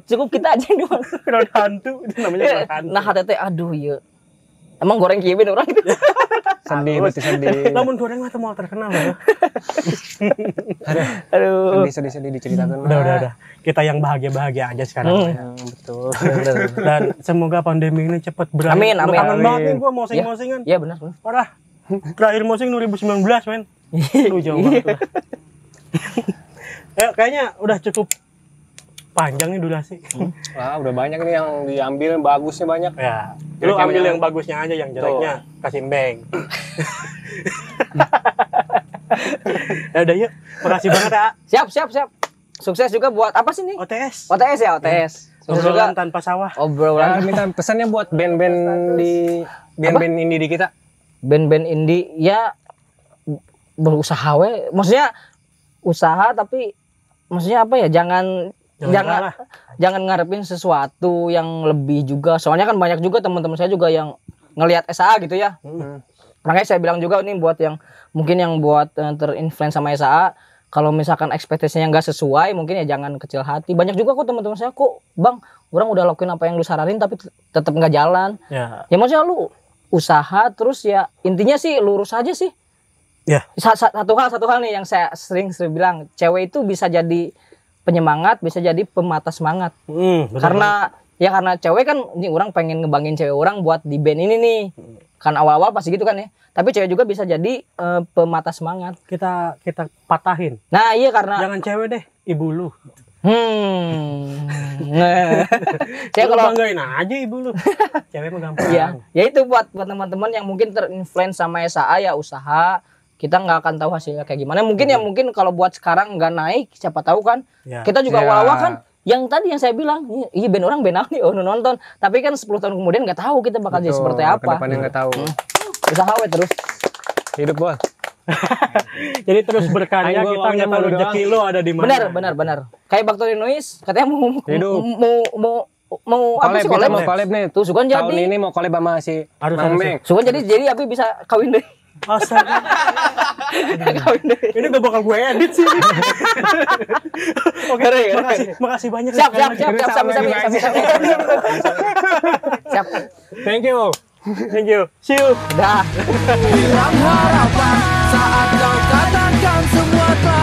Cukup kita aja yang difoto. Crowd hantu itu namanya crowd hantu. Nah hati aduh ya. Emang goreng kieu orang itu. Sedih, berarti sedih. Namun goreng mah mau terkenal ya. Aduh. Sedih diceritakan. Udah. Kita yang bahagia-bahagia aja sekarang. Betul. Dan semoga pandemi ini cepat berakhir. Amin. Kangen banget nih gua mosing-mosingan. Iya benar. Parah. Terakhir mosing 2019, men. Lu jauh banget lah. Kayaknya udah cukup panjang nih durasi. Wah, udah banyak nih yang diambil, bagusnya banyak. Ya, lu ambil yang bagusnya aja, yang jeleknya kasih Beng. Ya udah yuk, makasih banget ya. Siap. Sukses juga buat apa sih nih? OTS. OTS ya, OTS. Sukses juga Obrolan tanpa sawah. obrolan Minta pesannya buat band-band indie di kita. band-band indie ya berusaha we. Maksudnya usaha tapi maksudnya apa ya? Jangan jangan jangan ngarepin sesuatu yang lebih juga. Soalnya kan banyak juga teman-teman saya juga yang ngelihat SAA gitu ya. Makanya saya bilang juga nih buat yang mungkin yang buat terinfluence sama SAA, kalau misalkan ekspektasinya nggak sesuai, mungkin ya jangan kecil hati. Banyak juga kok teman-teman saya, kok Bang, orang udah lakuin apa yang lu saranin tapi tetap nggak jalan. Ya maksudnya lu usaha terus ya, intinya sih lurus aja sih. Ya. Satu hal nih yang saya sering bilang, cewek itu bisa jadi penyemangat, bisa jadi pemata semangat. Karena cewek kan, ini orang pengen ngebangin cewek orang buat di band ini nih. Kan awal-awal pasti gitu kan ya. Tapi cewek juga bisa jadi pemata semangat. Kita patahin. Nah iya karena jangan cewek deh, ibu lu. Saya kalau banggain aja ibu lu. Cewek mah gampang. Iya, ya itu buat teman-teman yang mungkin terinfluence sama SAA ya usaha. Kita nggak akan tahu hasilnya kayak gimana. Mungkin kalau buat sekarang nggak naik, siapa tahu kan. Ya. Kita juga awal-awal kan yang tadi yang saya bilang, iya band orang band nih, nonton. Tapi kan 10 tahun kemudian nggak tahu kita bakal jadi seperti apa. Kedepannya nggak tahu. Usaha terus. Hidup bos. Jadi terus berkarya, kita nggak tahu rezeki lo ada di mana. Benar. Kayak Baktori Noise katanya mau apa sih collab nih. Tuh Sugan jadi. Tahun ini mau collab sama si Meng. Sugan jadi Abi bisa kawin deh. Astaga. Ini gak bakal gue edit sih. Oke, makasih banyak. Siap. Thank you. See you. Dah. Hilang harapan saat kau katakan semua telah